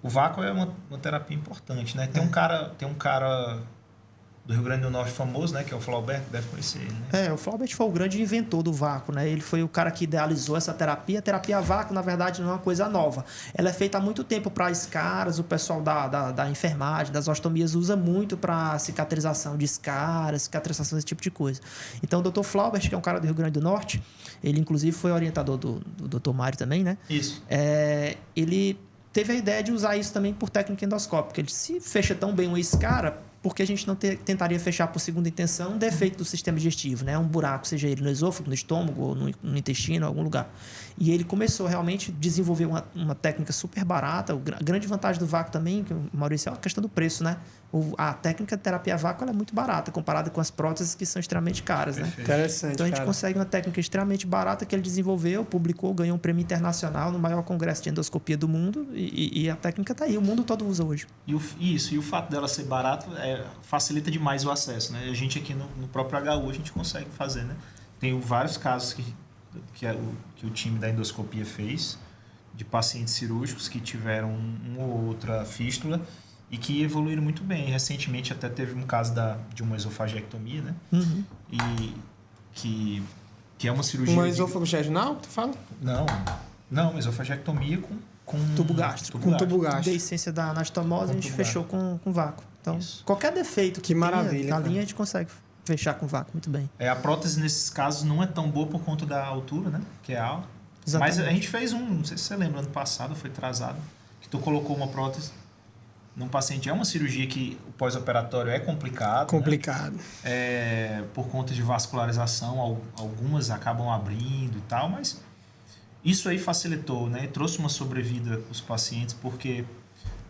o vácuo é uma terapia importante, né? Tem um cara do Rio Grande do Norte famoso, né? Que é o Flaubert, deve conhecer ele, né? O Flaubert foi o grande inventor do vácuo, né? Ele foi o cara que idealizou essa terapia. A terapia vácuo, na verdade, não é uma coisa nova. Ela é feita há muito tempo para escaras, o pessoal da enfermagem, das ostomias, usa muito para cicatrização de escaras, cicatrização desse tipo de coisa. Então, o Dr. Flaubert, que é um cara do Rio Grande do Norte, ele, inclusive, foi orientador do Dr. Mário também, né? Isso. Ele teve a ideia de usar isso também por técnica endoscópica. Ele se fecha tão bem uma escara, porque a gente não tentaria fechar por segunda intenção um defeito do sistema digestivo, né? Um buraco, seja ele no esôfago, no estômago, ou no intestino, em algum lugar. E ele começou realmente a desenvolver uma técnica super barata. A grande vantagem do vácuo também, que o Maurício, é a questão do preço, né? A técnica de terapia vácuo ela é muito barata, comparada com as próteses que são extremamente caras, né? Interessante, Então a gente cara. consegue uma técnica extremamente barata que ele desenvolveu, publicou, ganhou um prêmio internacional no maior congresso de endoscopia do mundo e a técnica está aí, o mundo todo usa hoje. E o fato dela ser barata facilita demais o acesso, né? A gente aqui no próprio HU a gente consegue fazer, né? Tem vários casos que o time da endoscopia fez de pacientes cirúrgicos que tiveram uma ou outra fístula e que evoluíram muito bem. Recentemente até teve um caso de uma esofagectomia, né? Uhum. E que é uma cirurgia... Uma esôfago jejunal, tu fala? Não, esofagectomia com Tubo gástrico. Com tubo gástrico. Da essência da anastomose, a gente tubo fechou com vácuo. Então, Isso. qualquer defeito Que maravilha, na cara. linha, a gente consegue fechar com vácuo muito bem. A prótese, nesses casos, não é tão boa por conta da altura, né? Que é alta. Exatamente. Mas a gente fez não sei se você lembra, ano passado, foi atrasado, que tu colocou uma prótese num paciente. É uma cirurgia que o pós-operatório é complicado. Complicado. Né? Por conta de vascularização, algumas acabam abrindo e tal, mas isso aí facilitou, né? E trouxe uma sobrevida para os pacientes, porque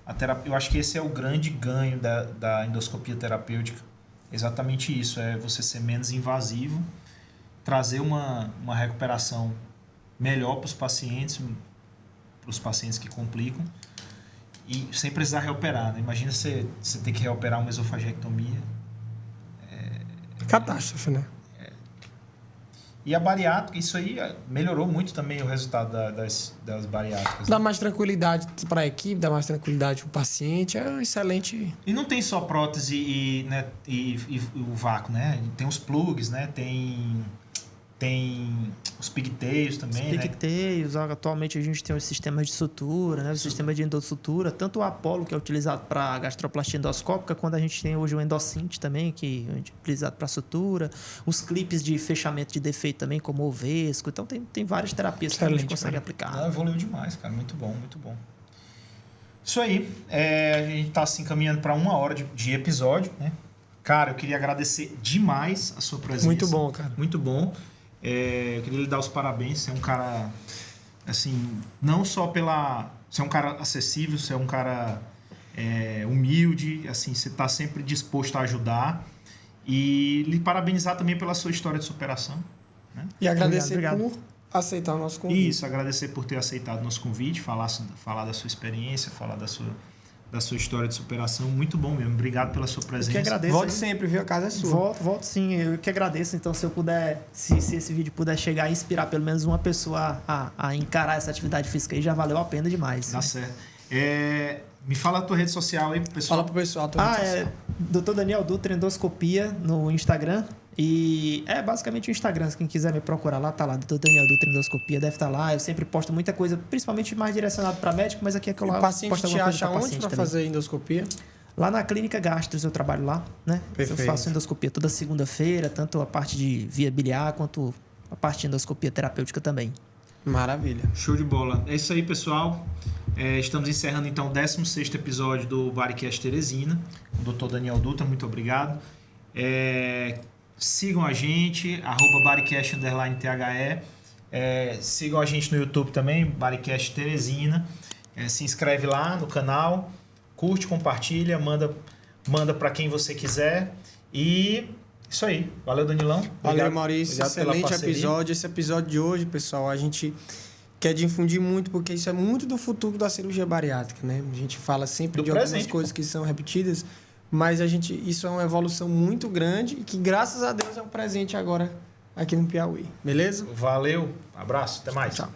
a terapia, eu acho que esse é o grande ganho da endoscopia terapêutica. Exatamente isso, é você ser menos invasivo, trazer uma recuperação melhor para os pacientes que complicam, e sem precisar reoperar, né? Imagina você ter que reoperar uma esofagectomia. Catástrofe, né? E a bariátrica, isso aí melhorou muito também o resultado das bariátricas. Dá Né? mais tranquilidade para a equipe, dá mais tranquilidade para o paciente. É um excelente... E não tem só prótese e o vácuo, né? Tem os plugs, né? Tem os pigtails também, Os pigtails, atualmente a gente tem os sistemas de sutura, né? O sistema de endossutura, tanto o Apollo, que é utilizado para gastroplastia endoscópica, quanto a gente tem hoje o Endocint também, que é utilizado para sutura, os clipes de fechamento de defeito também, como o Ovesco. Então tem várias terapias que a gente consegue aplicar. Não, evoluiu demais, cara. Muito bom, muito bom. Isso aí. A gente está assim, caminhando para 1 hora de episódio, né? Cara, eu queria agradecer demais a sua presença. Muito bom, cara. Muito bom. Eu queria lhe dar os parabéns. Você é um cara, assim, não só você é um cara acessível, você é um cara humilde, assim, você está sempre disposto a ajudar. E lhe parabenizar também pela sua história de superação. Né? E agradecer Obrigado. por aceitar o nosso convite. Isso, agradecer por ter aceitado o nosso convite, falar da sua experiência, falar da sua história de superação. Muito bom mesmo. Obrigado pela sua presença. Eu que agradeço. Volte sempre, viu? A casa é sua. Volto sim, eu que agradeço. Então, se eu puder, se esse vídeo puder chegar e inspirar pelo menos uma pessoa a encarar essa atividade física aí, já valeu a pena demais. Tá certo. Me fala a tua rede social aí pro pessoal. Fala pro pessoal. Dr. Daniel Dutra Endoscopia no Instagram. E basicamente o Instagram, se quem quiser me procurar lá, tá lá, Dr. Daniel Dutra Endoscopia, deve estar lá. Eu sempre posto muita coisa, principalmente mais direcionado para médico, mas aqui é que eu lá O paciente posto te alguma coisa acha pra onde paciente para também. fazer endoscopia? Lá na Clínica Gastros eu trabalho lá, né? Perfeito. Eu faço endoscopia toda segunda-feira, tanto a parte de via biliar quanto a parte de endoscopia terapêutica também. Maravilha. Show de bola. É isso aí, pessoal. Estamos encerrando então o 16º episódio do Baricast Teresina. O Dr. Daniel Dutra, muito obrigado. Sigam a gente, @baricast_THE. Sigam a gente no YouTube também, Baricast Teresina. Se inscreve lá no canal. curte, compartilha, manda para quem você quiser. E isso aí. Valeu, Danilão. Valeu, Maurício. Obrigado pela Excelente parceria. episódio. Esse episódio de hoje, pessoal, a gente quer difundir muito, porque isso é muito do futuro da cirurgia bariátrica, né? A gente fala sempre Do de algumas presente, coisas que são repetidas, mas isso é uma evolução muito grande e que, graças a Deus, é um presente agora aqui no Piauí. Beleza? Valeu. Abraço. Até mais. Tchau.